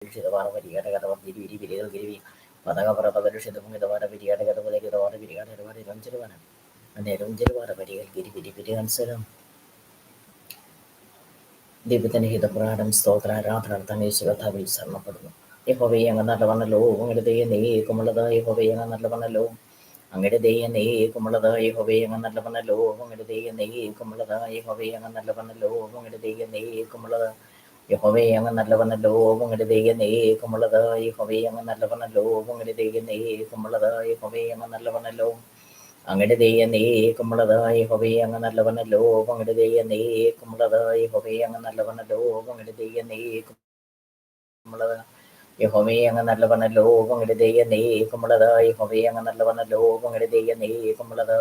ദൈവത്തിന്റെ ഹിതപ്രകാരം സ്തോത്രാരാധന യേശുകഥാവിൽ ശരണപ്പെടുന്നു. യഹോവേ അങ്ങ് നല്ലവണ്ണല്ലോ, അങ്ങയുടെ ദയ നീക്കുമുള്ളത്. യഹോവേ അങ്ങ് നല്ലവണ്ണല്ലോ, അങ്ങയുടെ ദയ നീക്കുമുള്ളത്. യഹോവേ അങ്ങ് നല്ലവണ്ണല്ലോ, അങ്ങയുടെ ദയ നീക്കുമുള്ളത്. യഹോവേ അങ്ങ് നല്ലവണ്ണല്ലോ, അങ്ങയുടെ ദയ നീക്കുമുള്ളത്. യഹോവേ അങ്ങ് നല്ലവണ്ണല്ലോ, അങ്ങയുടെ ദയ നീക്കുമുള്ളത്. യഹോവേ അങ്ങ് നല്ലവണ്ണല്ലോ, അങ്ങയുടെ ദയ നീക്കുമുള്ളത്. യഹോവേ അങ്ങ് നല്ലവണ്ണല്ലോ, അങ്ങയുടെ ദയ നീക്കുമുള്ളത്. യഹോവേ അങ്ങ് നല്ലവണ്ണല്ലോ, അങ്ങയുടെ ദയ നീക്കുമുള്ളത്. യഹോവേ അങ്ങ് നല്ലവണ്ണല്ലോ, അങ്ങയുടെ ദയ നീക്കുമുള്ളത്. യഹോവേ അങ്ങ് നല്ലവണ്ണല്ലോ, അങ്ങയുടെ ദയ നീക്കുമുള്ളത്. യഹോവേ അങ്ങ് നല്ലവണ്ണല്ലോ, അങ്ങയുടെ ദയ നീക്കുമുള്ളത്. യഹോവേ അങ്ങ് നല്ലവണ്ണല്ലോ, അങ്ങയുടെ ദയ നീക്കുമുള്ളത്.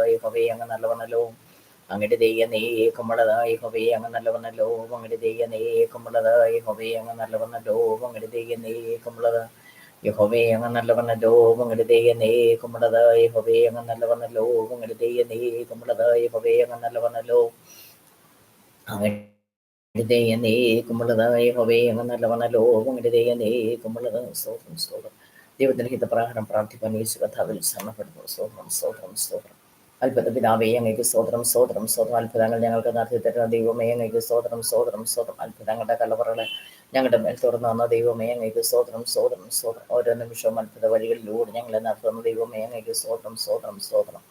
യഹോവേ അങ്ങ് നല്ലവണ്ണല്ലോ, അങ്ങയുടെ ദയ നീക്കുമുള്ളത്. യഹോവേ അങ്ങ് നല്ലവണ്ണല്ലോ, അങ്ങയുടെ ദയ നീക്കുമുള്ളത്. യഹോവേ അങ്ങ് നല്ലവണ്ണല്ലോ, അങ്ങയുടെ ദയ നീക്കുമുള്ളത്. യഹോവേ അങ്ങ് നല്ലവണ്ണല്ലോ, അങ്ങയുടെ ദയ നീക്കുമുള്ളത്. യഹോവേ അങ്ങ് നല്ലവണ്ണല്ലോ, അങ്ങയുടെ ദയ നീക്കുമുള്ളത്. യഹോവേ അങ്ങ് നല്ലവണ്ണല്ലോ, അങ്ങയുടെ ദയ നീക്കുമുള്ളത്. സ്തോത്രം സ്തോത്രം. ദൈവത്തിന്റെ ഹിതപ്രകാരം പ്രാർത്ഥിപ്പാൻ യേശുകഥാവിൽ ശരണപ്പെടുന്നു. സ്തോത്രം സ്തോത്രം സ്തോത്രം. അത്ഭുത പിതാവേ അങ്ങേക്ക് സ്തോത്രം സ്തോത്രം സ്തോത്രം. അത്ഭുതങ്ങൾ ഞങ്ങൾക്ക് നടത്തി തരുന്ന ദൈവമേ അങ്ങേക്ക് സ്തോത്രം സ്തോത്രം സ്തോത്രം. അത്ഭുതങ്ങളുടെ കലവറകളെ ഞങ്ങളുടെ മേൽ തുറന്നു വന്ന ദൈവമേ അങ്ങേക്ക് സ്തോത്രം സ്തോത്രം സ്തോത്രം. ഓരോ നിമിഷവും അത്ഭുത വഴികളിലൂടെ ഞങ്ങളെ നടത്തുന്ന ദൈവമേ അങ്ങേക്ക് സ്തോത്രം സ്തോത്രം സ്തോത്രം.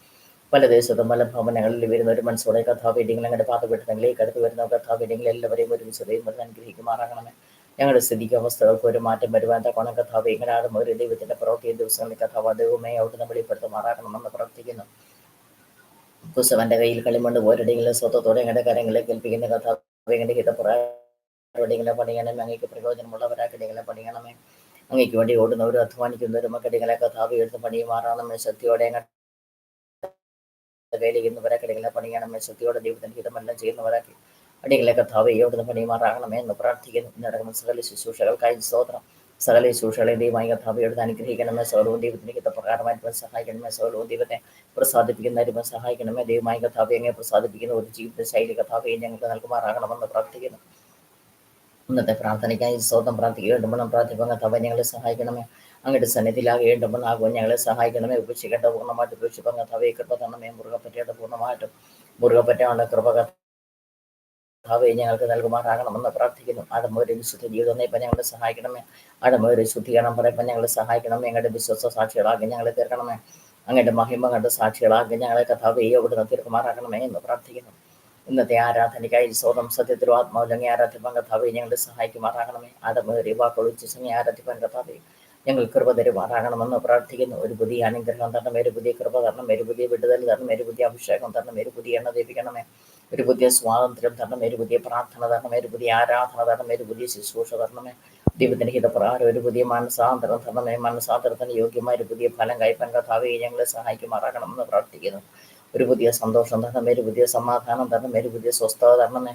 പല ദേശത്തും പല ഭവനങ്ങളിൽ വരുന്ന ഒരു മനസ്സോടെ കഥാപീഠങ്ങൾ ഞങ്ങളുടെ പാതപീഠങ്ങളിലേക്ക് അടുത്ത് വരുന്ന കഥാപീഠങ്ങൾ എല്ലാവരെയും ഒരുമിച്ച് ദൈവം അനുഗ്രഹിക്കുമാറാകണമേ. ഞങ്ങളുടെ സ്ഥിതിക്ക് അവസ്ഥകൾക്ക് ഒരു മാറ്റം വരുവാൻ തക്കോണം കഥാപീഠങ്ങളാടും ഒരു ദൈവത്തിന്റെ പ്രവൃത്തി ദിവസങ്ങളിൽ കഥാവാ ദൈവമേ അവിടുന്ന് വെളിപ്പെടുത്തുമാറാകണമെന്ന് പ്രാർത്ഥിക്കുന്നു. കുസവന്റെ കയ്യിൽ കളിമണ്ണ് പോരടികളെ സ്വത്വത്തോടെ ഞങ്ങളുടെ കരങ്ങളിലേക്ക് ഏൽപ്പിക്കുന്ന കഥാപീഠങ്ങളുടെ ഹിതപ്രകാരം പണിയണമേ. അങ്ങേക്ക് പ്രയോജനമുള്ളവരാക്കിടങ്ങളെ പണിയണമേ. അങ്ങേക്ക് വേണ്ടി ഓടുന്നവരും അധ്വാനിക്കുന്നവരും മക്കടികളെ കഥാപി എടുത്ത് പണിയുമാറാണമേ. ശക്തിയോടെ കൈലിരിക്കുന്നവരാക്കിടങ്ങളെ പണിയണമേ. ശക്തിയോടെ ദൈവത്തിന്റെ ഹിതമെല്ലാം ചെയ്യുന്നവരാക്കി അടികളെ കഥാവെ ഓടുന്ന പണിയുമാറാകണമേ എന്ന് പ്രാർത്ഥിക്കുന്നു. നടക്കുന്ന സകല ശുശ്രൂഷകൾക്കായി സ്തോത്രം. സകല ശുശ്രൂഷകളെ ദൈവമായി കഥാവയോട് അനുഗ്രഹിക്കണമേ. സകലവും ദൈവത്തിന്റെ ഹിതപ്രകാരമായിട്ട് സഹായിക്കണമേ. സകലവും ദൈവത്തെ പ്രസാദിപ്പിക്കുന്നവരും സഹായിക്കണമേ. ദൈവമായി കഥാവെ അങ്ങനെ പ്രസാദിപ്പിക്കുന്ന ഒരു ജീവിത ശൈലി കഥാവയെ ഞങ്ങൾക്ക് നൽകുമാറാകണമെന്ന് പ്രാർത്ഥിക്കുന്നു. ഇന്നത്തെ പ്രാർത്ഥനയ്ക്കായി സ്വന്തം പ്രാർത്ഥിക്കേണ്ടുമ്പോൾ പ്രാർത്ഥിക്കുന്ന കഥാവ ഞങ്ങളെ സഹായിക്കണമേ. അങ്ങയുടെ സന്നിധിയിലാകേണ്ടുമ്പോൾ ആകും ഞങ്ങളെ സഹായിക്കണമേ. ഉപേക്ഷിക്കേണ്ട പൂർണ്ണമായിട്ട് ഉപേക്ഷിപ്പം കഥാവയെ കൃപ തരണമേ. മുറുകെ പറ്റേണ്ട പൂർണ്ണമായിട്ടും മുറുകെ പറ്റാനുള്ള കൃപ കഥാവയെ ഞങ്ങൾക്ക് നൽകുമാറാകണമെന്ന് പ്രാർത്ഥിക്കുന്നു. അടമൊരു വിശുദ്ധ ജീവിതം നയിപ്പം ഞങ്ങളെ സഹായിക്കണമേ. അടമൊരു ശുദ്ധീകരണം പറയപ്പം ഞങ്ങളെ സഹായിക്കണമേ. ഞങ്ങളുടെ വിശ്വാസ സാക്ഷികളാകെ ഞങ്ങളെ തീർക്കണമേ. അങ്ങയുടെ മഹിമ കണ്ട സാക്ഷികളാകെ ഞങ്ങളെ കഥാവയെ അവിടുന്ന് തീർക്കുമാറാകണമേ എന്ന് പ്രാർത്ഥിക്കുന്നു. ഇന്നത്തെ ആരാധനയ്ക്കായി സ്വതം സത്യത്തിലും ആത്മാവിലങ്ങി ആരാധിപ്പാൻ കഥാവെ ഞങ്ങളെ സഹായിക്കുമാറാകണമേ. അടമേറിയ വാക്കുകളിച്ച് സംഗി ആരാധിപ്പാൻ കഥാവെ ഞങ്ങൾ കൃപ തരുമാറാകണമെന്ന് പ്രാർത്ഥിക്കുന്നു. ഒരു പുതിയ അനുഗ്രഹം തരണം, ഒരു പുതിയ കൃപ തരണം, ഒരു പുതിയ വിടുതൽ തരണം, ഒരു പുതിയ അഭിഷേകം തരണം, ഒരു പുതിയ എണ്ണ ദീപിക്കണമേ, ഒരു പുതിയ സ്വാതന്ത്ര്യം തരണം, ഒരു പുതിയ പ്രാർത്ഥന തരണം, ഒരു പുതിയ ആരാധന തരണം, ഒരു പുതിയ ശുശ്രൂഷ തരണമേ. ദൈവത്തിന്റെ ഹിതപ്രകാരം ഒരു പുതിയ മനസാന്തരം തരണമേ. മനസാന്തരത്തിന് യോഗ്യമായ ഒരു പുതിയ ഫലം കൈപ്പാൻ കഥാവെ ഞങ്ങളെ സഹായിക്കുമാറാകണമെന്ന് പ്രാർത്ഥിക്കുന്നു. ഒരു പുതിയ സന്തോഷം തരണമേ, ഒരു പുതിയ സമാധാനം തരണമേ, ഒരു പുതിയ സ്വസ്ഥത തരണമേ.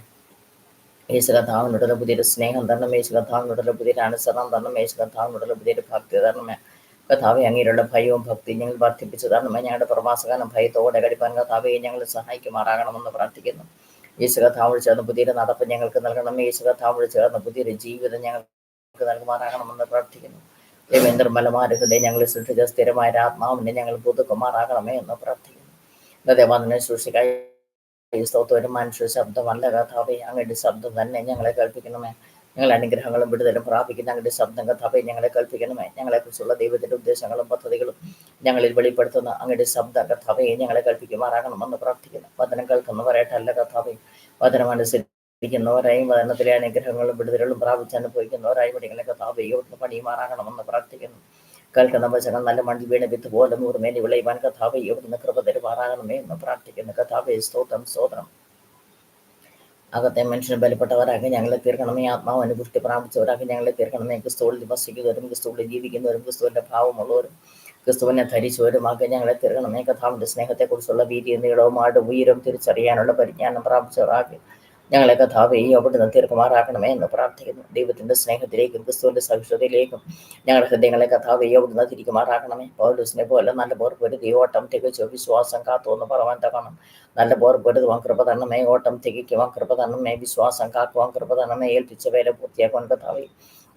യേശു കഥാവിനോടുള്ള പുതിയൊരു സ്നേഹം തരണമേ. യേശു കഥാവിനോടുള്ള പുതിയൊരു അനുസരണം തരണമേ. യേശു കഥാവിനോടുള്ള പുതിയൊരു ഭക്തി തരണമേ. കഥാവെ അങ്ങനെയുള്ള ഭയവും ഭക്തിയും ഞങ്ങൾ വർദ്ധിപ്പിച്ചു തരണമേ. ഞങ്ങളുടെ പ്രവാസകാലം ഭയത്തോടെ കഴിപ്പാൻ കഥാവയെ ഞങ്ങളെ സഹായിക്കുമാറാകണമെന്ന് പ്രാർത്ഥിക്കുന്നു. യേശു കഥാവിൽ ചേർന്ന് പുതിയൊരു നടപ്പ് ഞങ്ങൾക്ക് നൽകണമേ. യേശു കഥാവിൽ ചേർന്ന് പുതിയൊരു ജീവിതം ഞങ്ങൾക്ക് നൽകുമാറാകണമെന്ന് പ്രാർത്ഥിക്കുന്നു. നിർമ്മലമാരുടെ ഞങ്ങളെ സൃഷ്ടിച്ച സ്ഥിരമായ ആത്മാവിനെ ഞങ്ങൾ പുതുക്കുമാറാകണമേ എന്ന് പ്രാർത്ഥിക്കുന്നു. ദേവാദിനെ സൃഷ്ടിക്കായി സ്തോത്രം. മനുഷ്യ ശബ്ദമല്ല കഥാവെ, അങ്ങയുടെ ശബ്ദം തന്നെ ഞങ്ങളെ കേൾപ്പിക്കണമേ. ഞങ്ങൾ അനുഗ്രഹങ്ങളും വിടുതലും പ്രാപിക്കുന്ന അങ്ങയുടെ ശബ്ദം കഥാവെ ഞങ്ങളെ കേൾപ്പിക്കണമേ. ഞങ്ങളെക്കുറിച്ചുള്ള ദൈവത്തിന്റെ ഉദ്ദേശങ്ങളും പദ്ധതികളും ഞങ്ങളിൽ വെളിപ്പെടുത്തുന്ന അങ്ങയുടെ ശബ്ദ കഥാവയെ ഞങ്ങളെ കേൾപ്പിക്കുമാറാകണമെന്ന് പ്രാർത്ഥിക്കുന്നു. വചനം കേൾക്കുന്നവരായിട്ടല്ല കഥാവെ, വചനം അനുസരിക്കുന്നവരായും വചനത്തിലെ അനുഗ്രഹങ്ങളും വിടുതലും പ്രാപിച്ച് അനുഭവിക്കുന്നവരായും ഞങ്ങളെ കഥാവയെ പണിയുമാറാകണമെന്ന് പ്രാർത്ഥിക്കുന്നു. കേൾക്കുന്ന വചനം നല്ല മണ്ണിൽ വീണ് വിത്ത് പോലെ നൂറുമേനി വിളയുവാൻ കഥാവെ ഇവിടുന്ന് കൃപ തരുമാറാകണമേ എന്ന് പ്രാർത്ഥിക്കുന്നു. കഥാവെ സ്തോത്രം സ്തോത്രം. അകത്തെ മനുഷ്യന് ബലപ്പെട്ടവരാക്കി ഞങ്ങളെ തീർക്കണമേ. ആത്മാവ് അനുപുഷ്ടി പ്രാപിച്ചവരാക്കി ഞങ്ങളെ തീർക്കണമേ. ക്രിസ്തുവിൽ വസിക്കുന്നവരും ക്രിസ്തുവിൽ ജീവിക്കുന്നവരും ക്രിസ്തുവിന്റെ ഭാവമുള്ളവരും ക്രിസ്തുവിനെ ധരിച്ചവരുമാക്കി ഞങ്ങളെ തീർക്കണമേ. കഥാവിന്റെ സ്നേഹത്തെക്കുറിച്ചുള്ള വീതി നീളവും ആടും ഉയരം തിരിച്ചറിയാനുള്ള പരിജ്ഞാനം പ്രാപിച്ചവരാക്കി ഞങ്ങളെ കഥാവെ അവിടുന്ന് തീർക്കുമാറാക്കണമേ എന്ന് പ്രാർത്ഥിക്കുന്നു. ദൈവത്തിന്റെ സ്നേഹത്തിലേക്കും ക്രിസ്തുവിന്റെ സഹിഷ്ണുതയിലേക്കും ഞങ്ങളുടെ ഹൃദയങ്ങളെ കഥാവെ അവിടുന്ന് തിരിക്കുമാറാക്കണമേ. പൗലോസിനെ പോലെ നല്ല പോർ പൊരുതി ഓട്ടം തികച്ചു വിശ്വാസം കാത്തുവെന്ന് പറയാൻ തക്കണം. നല്ല പോർ പൊരുതുവാൻ കൃപ തരണമേ. ഓട്ടം തികയ്ക്കുവാൻ കൃപ തരണമേ. വിശ്വാസം കാക്കുവാൻ കൃപ തരണമേ. ഏൽപ്പിച്ച വേല പൂർത്തിയാക്കുവാൻ കഥാവെ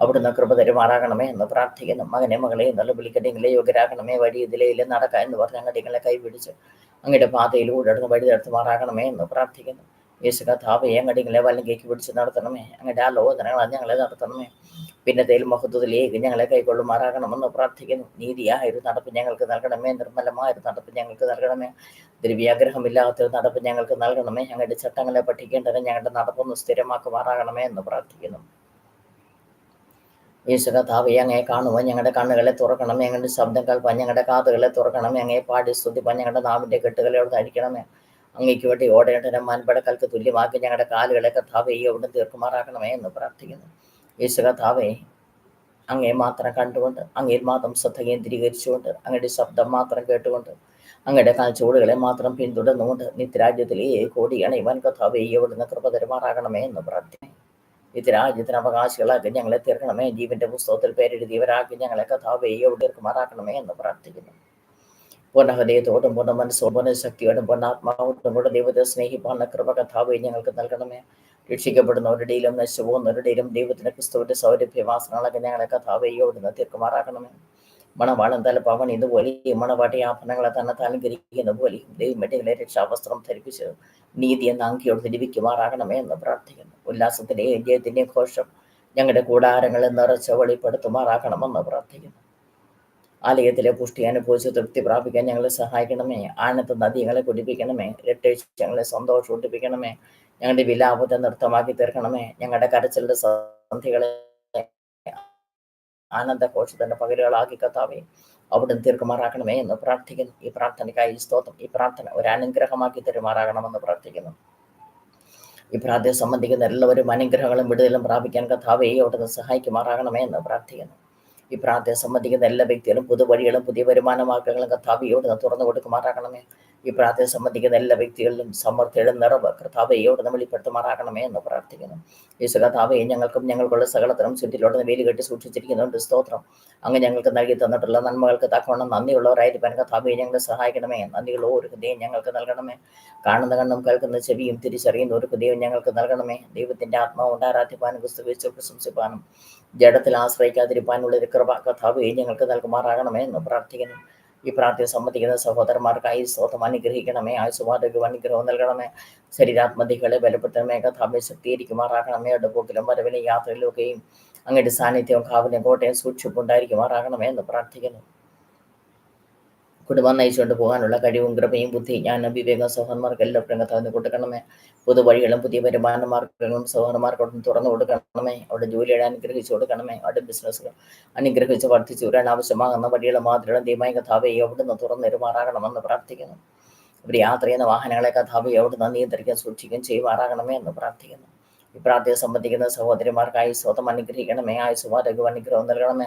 അവിടുന്ന് കൃപ തരുമാറാകണമേ എന്ന് പ്രാർത്ഥിക്കുന്നു. മകനെ മകളെ എന്നുള്ള വിളിക്കട്ടെങ്കിലേ യോഗ്യരാകണമേ, വഴി ഇതിലേ നടക്കാം എന്ന് പറഞ്ഞ് അങ്ങോട്ട് നിങ്ങളെ കൈപിടിച്ച് അങ്ങയുടെ പാതയിലൂടെ അടുത്ത് വഴി നടത്തുമാറാകണമേ എന്ന് പ്രാർത്ഥിക്കുന്നു. യേശു കർത്താവേ, അങ്ങോട്ട് നിങ്ങളെ വലങ്കേക്ക് പിടിച്ച് നടത്തണമേ, അങ്ങയുടെ ആലോചനകളാൽ ഞങ്ങളെ നടത്തണമേ, പിന്നത്തേലും മഹത്വത്തിലേക്ക് ഞങ്ങളെ കൈക്കൊള്ളുമാറാകണമെന്ന് പ്രാർത്ഥിക്കുന്നു. നീതിയായൊരു നടപ്പ് ഞങ്ങൾക്ക് നൽകണമേ, നിർമ്മലമായൊരു നടപ്പ് ഞങ്ങൾക്ക് നൽകണമേ, ദ്രവ്യാഗ്രഹമില്ലാത്തൊരു നടപ്പ് ഞങ്ങൾക്ക് നൽകണമേ, ഞങ്ങളുടെ ചട്ടങ്ങളെ പഠിക്കേണ്ടത് ഞങ്ങളുടെ നടപ്പൊന്ന് സ്ഥിരമാക്കുമാറാകണമേ എന്ന് പ്രാർത്ഥിക്കുന്നു. യേശു കർത്താവേ, അങ്ങയെ കാണുവാൻ ഞങ്ങളുടെ കണ്ണുകളെ തുറക്കണമേ, ഞങ്ങളുടെ ശബ്ദം കേൾപ്പാൻ ഞങ്ങളുടെ കാതുകളെ തുറക്കണമേ, അങ്ങയെ പാടി സ്തുതിപ്പാൻ ഞങ്ങളുടെ നാവിൻ്റെ കെട്ടുകളെ അവിടെ അഴിക്കണമേ, അങ്ങയ്ക്ക് വേണ്ടി ഓടേണ്ട മാൻപടക്കൾക്ക് തുല്യമാക്കി ഞങ്ങളുടെ കാലുകളെ കർത്താവേ അവിടെ തീർക്കുമാറാക്കണമേ എന്ന് പ്രാർത്ഥിക്കുന്നു. യേശു കർത്താവേ, അങ്ങയെ മാത്രം കണ്ടുകൊണ്ട്, അങ്ങയിൽ മാത്രം ശ്രദ്ധ കേന്ദ്രീകരിച്ചുകൊണ്ട്, അങ്ങയുടെ ശബ്ദം മാത്രം കേട്ടുകൊണ്ട്, അങ്ങയുടെ കാൽച്ചുവടുകളെ മാത്രം പിന്തുടർന്നുകൊണ്ട് നിത്യരാജ്യത്തിലേക്ക് ഓടിയണയുവാൻ കർത്താവേ അവിടുന്ന് കൃപ തരുമാറാകണമേ എന്ന് പ്രാർത്ഥിക്കുന്നു. നിത്യരാജ്യത്തിന് അവകാശികളാക്കി ഞങ്ങളെ തീർക്കണമേ, ജീവന്റെ പുസ്തകത്തിൽ പേരെഴുതിയവരാക്കി ഞങ്ങളെ കർത്താവേ അവിടെ തീർക്കുമാറാക്കണമേ എന്ന് പ്രാർത്ഥിക്കുന്നു. പൂർണ്ണഹൃദയത്തോടും പൂർണ്ണ മനസ്സോടും പൂർണ്ണ ശക്തിയോടും പൂർണ്ണാത്മാവോടും കൂടെ ദൈവത്തെ സ്നേഹിപ്പാനുള്ള കൃപ കർത്താവേ ഞങ്ങൾക്ക് നൽകണമേ. രക്ഷിക്കപ്പെടുന്നവരുടെയിലും നശിച്ചു പോകുന്നവരുടെയിലും ദൈവത്തിന്റെ ക്രിസ്തുവിന്റെ സൗരഭ്യവാസനകളൊക്കെ ഞങ്ങളെ കർത്താവേ അവിടുന്ന് തീർക്കുമാറാക്കണമേ. മണവാളൻ തലപ്പാവൻ ഇതുപോലെ മണവാട്ടി ആഭരണങ്ങളെ തന്നെ അലങ്കരിക്കുന്ന പോലെ ദൈവമെട്ടികളെ രക്ഷാവസ്ത്രം ധരിപ്പിച്ച് നീതി എന്ന അങ്കിയോട് ധരിപ്പിക്കുമാറാകണമേ എന്ന് പ്രാർത്ഥിക്കുന്നു. ഉല്ലാസത്തിന്റെയും ജയത്തിന്റെയും ഘോഷം ഞങ്ങളുടെ കൂടാരങ്ങളെ നിറച്ച് വെളിപ്പെടുത്തുമാറാക്കണമെന്ന് പ്രാർത്ഥിക്കുന്നു. ആലയത്തിലെ പുഷ്ടി അനുഭവിച്ച് തൃപ്തി പ്രാപിക്കാൻ ഞങ്ങളെ സഹായിക്കണമേ. ആനത്ത് നദികളെ കുടിപ്പിക്കണമേ, രട്ടേഴ്ച ഞങ്ങളെ സന്തോഷം ഒട്ടിപ്പിക്കണമേ, ഞങ്ങളുടെ വിലാപത്തെ നൃത്തമാക്കി തീർക്കണമേ, ഞങ്ങളുടെ കരച്ചിലിന്റെ സന്ധികളെ ആനന്ദഘോഷത്തിന്റെ പകലുകളാക്കി കർത്താവേ അവിടുന്ന് തീർക്കുമാറാക്കണമേ എന്ന് പ്രാർത്ഥിക്കുന്നു. ഈ പ്രാർത്ഥനയ്ക്കായി സ്തോത്രം. ഈ പ്രാർത്ഥന ഒരു അനുഗ്രഹമാക്കി തരുമാറാകണമെന്ന് പ്രാർത്ഥിക്കുന്നു. ഈ പ്രാർത്ഥന സംബന്ധിക്കുന്ന എല്ലാവരും അനുഗ്രഹങ്ങളും വിടുതലും പ്രാപിക്കാൻ കർത്താവേ അവിടുന്ന് സഹായിക്കുമാറാകണമേ എന്ന് പ്രാർത്ഥിക്കുന്നു. ഈ പ്രാർത്ഥന സംബന്ധിക്കുന്ന എല്ലാ വ്യക്തികളും പുതുവഴികളും പുതിയ വരുമാന മാർഗങ്ങളും കർത്താവയോട് തുറന്നു കൊടുക്കുമാറാകണമേ. ഈ പ്രാർത്ഥന സംബന്ധിക്കുന്ന എല്ലാ വ്യക്തികളിലും സമൃദ്ധിയുടെ നിറവ് കർത്താവയോട് വെളിപ്പെടുത്തുമാറാകണമേ എന്ന് പ്രാർത്ഥിക്കുന്നു. യേശു കർത്താവേ, ഞങ്ങൾക്കും ഞങ്ങൾക്കുള്ള സകലത്തിനും ചുറ്റിലോട്ട് വേലി കെട്ടി സൂക്ഷിച്ചിരിക്കുന്നുണ്ട്. സ്തോത്രം. അങ്ങ് ഞങ്ങൾക്ക് നൽകി തന്നിട്ടുള്ള നന്മകൾക്ക് തക്കവണ്ണം നന്ദിയുള്ളവരായിരിക്കാൻ കർത്താവേ ഞങ്ങളെ സഹായിക്കണമേ. നന്ദിയുള്ള ഒരു ഹൃദയം ഞങ്ങൾക്ക് നൽകണമേ. കാണുന്ന കണ്ണും കേൾക്കുന്ന ചെവിയും തിരിച്ചറിയുന്ന ഒരു ഹൃദയം ഞങ്ങൾക്ക് നൽകണമേ. ദൈവത്തിന്റെ ആത്മാവ് കൊണ്ട് ആരാധിപ്പാനും ക്രിസ്തുവിനെ പ്രശംസിപ്പാനും ജഡത്തിൽ ആശ്രയിക്കാതിരിക്കാനുള്ള ഒരു കൃപ കർത്താവേ ഞങ്ങൾക്ക് നൽകുമാറാകണമേ എന്ന് പ്രാർത്ഥിക്കുന്നു. ഈ പ്രാർത്ഥന സംബന്ധിക്കുന്ന സഹോദരന്മാർക്കായി സ്തോത്രം അനുഗ്രഹിക്കണമേ. ആയുസ്സുമാർക്ക് അനുഗ്രഹം നൽകണമേ. ശരീരാത്മതികളെ ബലപ്പെടുത്തണമേ. കർത്താവേ ശക്തീകരിക്കുമാറാകണമേ. അടുപ്പോക്കിലും വരവിലും യാത്രയിലൊക്കെയും അങ്ങയുടെ സാന്നിധ്യവും കാവലും കോട്ടയും സൂക്ഷിപ്പുണ്ടായിരിക്കുമാറാകണമേ എന്ന് പ്രാർത്ഥിക്കുന്നു. കുടുംബം നയിച്ചുകൊണ്ട് പോകാനുള്ള കഴിവും കൃപയും ബുദ്ധി ജ്ഞാനം വിവേകം സഹോദരന്മാർക്ക് എല്ലാവരും കർത്താവിന് കൊടുക്കണമേ. പുതുവഴികളും പുതിയ വരുമാന മാർഗങ്ങളും സഹോദരന്മാർക്കൊന്നും തുറന്നു കൊടുക്കണമേ. അവിടെ ജോലിയുടെ അനുഗ്രഹിച്ചു കൊടുക്കണമേ. അവിടെ ബിസിനസ്സുകൾ അനുഗ്രഹിച്ച് വർദ്ധിച്ചു വരാൻ ആവശ്യമാകുന്ന വഴിയുള്ള മാതൃകളും ദൈവമായ കഥാവെ അവിടുന്ന് തുറന്നിരുമാറാകണമെന്ന് പ്രാർത്ഥിക്കുന്നു. ഒരു യാത്ര ചെയ്യുന്ന വാഹനങ്ങളെ കഥാവെ അവിടുന്ന് നിയന്ത്രിക്കാൻ സൂക്ഷിക്കുകയും ചെയ്യുമാറാകണമേ എന്ന് പ്രാർത്ഥിക്കുന്നു. ഈ പ്രാർത്ഥന സംബന്ധിക്കുന്ന സഹോദരിമാർക്കായി സ്വതം അനുഗ്രഹിക്കണമേ. ആയുസ്സുമാരോഗ്യം അനുഗ്രഹം നൽകണമേ.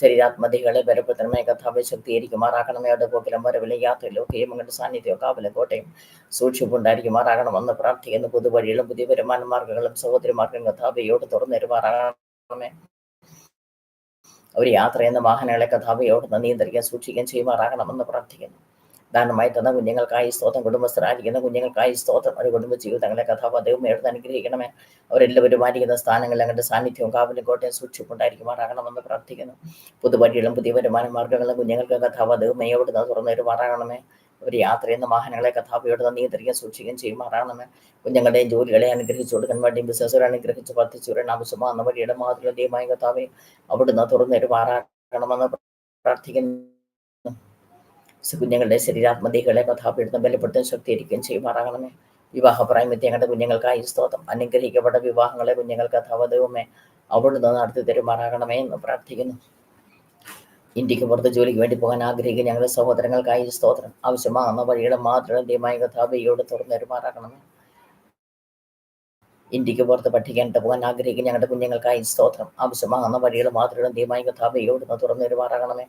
ശരീരാത്മതികളെ ബലപ്പെടുത്തണമേ. കഥാവെ ശക്തീകരിക്കുമാറാകണമേ. അവിടെ പോക്കിലും വരവിലും യാത്രയിലൊക്കെയും അങ്ങയുടെ സാന്നിധ്യവും കാവലും കോട്ടയും സൂക്ഷിപ്പുണ്ടായിരിക്കുമാറാകണമെന്ന് പ്രാർത്ഥിക്കുന്നു. പുതുവഴികളും പുതിയ വരുമാന മാർഗങ്ങളും സഹോദരിമാർക്കും കഥാവയോട് തുറന്നിരുമാറാകണമേ. ഒരു യാത്ര ചെയ്യുന്ന വാഹനങ്ങളെ കഥാവയോട് നിയന്ത്രിക്കാൻ സൂക്ഷിക്കുകയും ചെയ്യുമാറാകണമെന്ന് പ്രാർത്ഥിക്കുന്നു. ദാനമായി തന്ന കുഞ്ഞുങ്ങൾക്കായി സ്തോത്രം. കുടുംബസ്ഥരായിരിക്കുന്ന കുഞ്ഞുങ്ങൾക്കായി സ്തോത്രം. ഒരു കുടുംബ ജീവിതങ്ങളെ കഥാവ് ദൈവം എടുത്ത് അനുഗ്രഹിക്കണമേ. അവരെല്ലാവരും ആയിരിക്കുന്ന സ്ഥാനങ്ങളിൽ അങ്ങയുടെ സാന്നിധ്യവും കാവലും കോട്ടയും സൂക്ഷിപ്പുണ്ടായിരിക്കുമാറാകണമെന്ന് പ്രാർത്ഥിക്കുന്നു. പുതുവഴികളും പുതിയ വരുമാന മാർഗങ്ങളും കുഞ്ഞുങ്ങൾക്ക് കഥാവ് ദൈവം എവിടുന്ന് തുറന്നിരുമാറാകണമേ. ഒരു യാത്ര ചെയ്യുന്ന വാഹനങ്ങളെ കഥാവയോട് നിയന്ത്രിക്കാൻ സൂക്ഷിക്കുകയും ചെയ്യുമാറാകണമേ. കുഞ്ഞുങ്ങളുടെയും ജോലികളെ അനുഗ്രഹിച്ചു കൊടുക്കാൻ വേണ്ടി ബിസിനസ്സുകൾ അനുഗ്രഹിച്ച് വർദ്ധിച്ചു വരാൻ ആവശ്യമാകുന്ന വഴിയുടെ മാതൃകമായ കഥാവെ അവിടുന്ന് തുറന്നിരുമാറാകണമെന്ന് പ്രാർത്ഥിക്കുന്നു. കുഞ്ഞുങ്ങളുടെ ശരീരാത്മതികളെ കഥാപീഠം ബലപ്പെടുത്താൻ ശക്തീകരിക്കുകയും ചെയ്യുമാറാകണമേ. വിവാഹപ്രായമെത്തി ഞങ്ങളുടെ കുഞ്ഞുങ്ങൾക്കായി സ്തോത്രം. അനുഗ്രഹിക്കപ്പെട്ട വിവാഹങ്ങളെ കുഞ്ഞുങ്ങൾക്ക് കഥാവധവുമേ അവിടുന്ന് നടത്തി തരുമാറാകണമേ എന്ന് പ്രാർത്ഥിക്കുന്നു. ഇന്ത്യക്ക് പുറത്ത് ജോലിക്ക് വേണ്ടി പോകാൻ ആഗ്രഹിക്കുന്ന ഞങ്ങളുടെ സഹോദരങ്ങൾക്കായി സ്തോത്രം. ആവശ്യമാകുന്ന വഴിയുടെ മാതൃകമായ കഥാപയോട് തുറന്നു തരുമാറാകണമേ. ഇന്ത്യക്ക് പുറത്ത് പഠിക്കാനായിട്ട് പോകാൻ ആഗ്രഹിക്കുന്ന ഞങ്ങളുടെ കുഞ്ഞുങ്ങൾക്കായി സ്തോത്രം. ആവശ്യമാകുന്ന വഴിയുടെ മാതൃകമായ കഥാപയോട് തുറന്നു തരുമാറാകണമേ.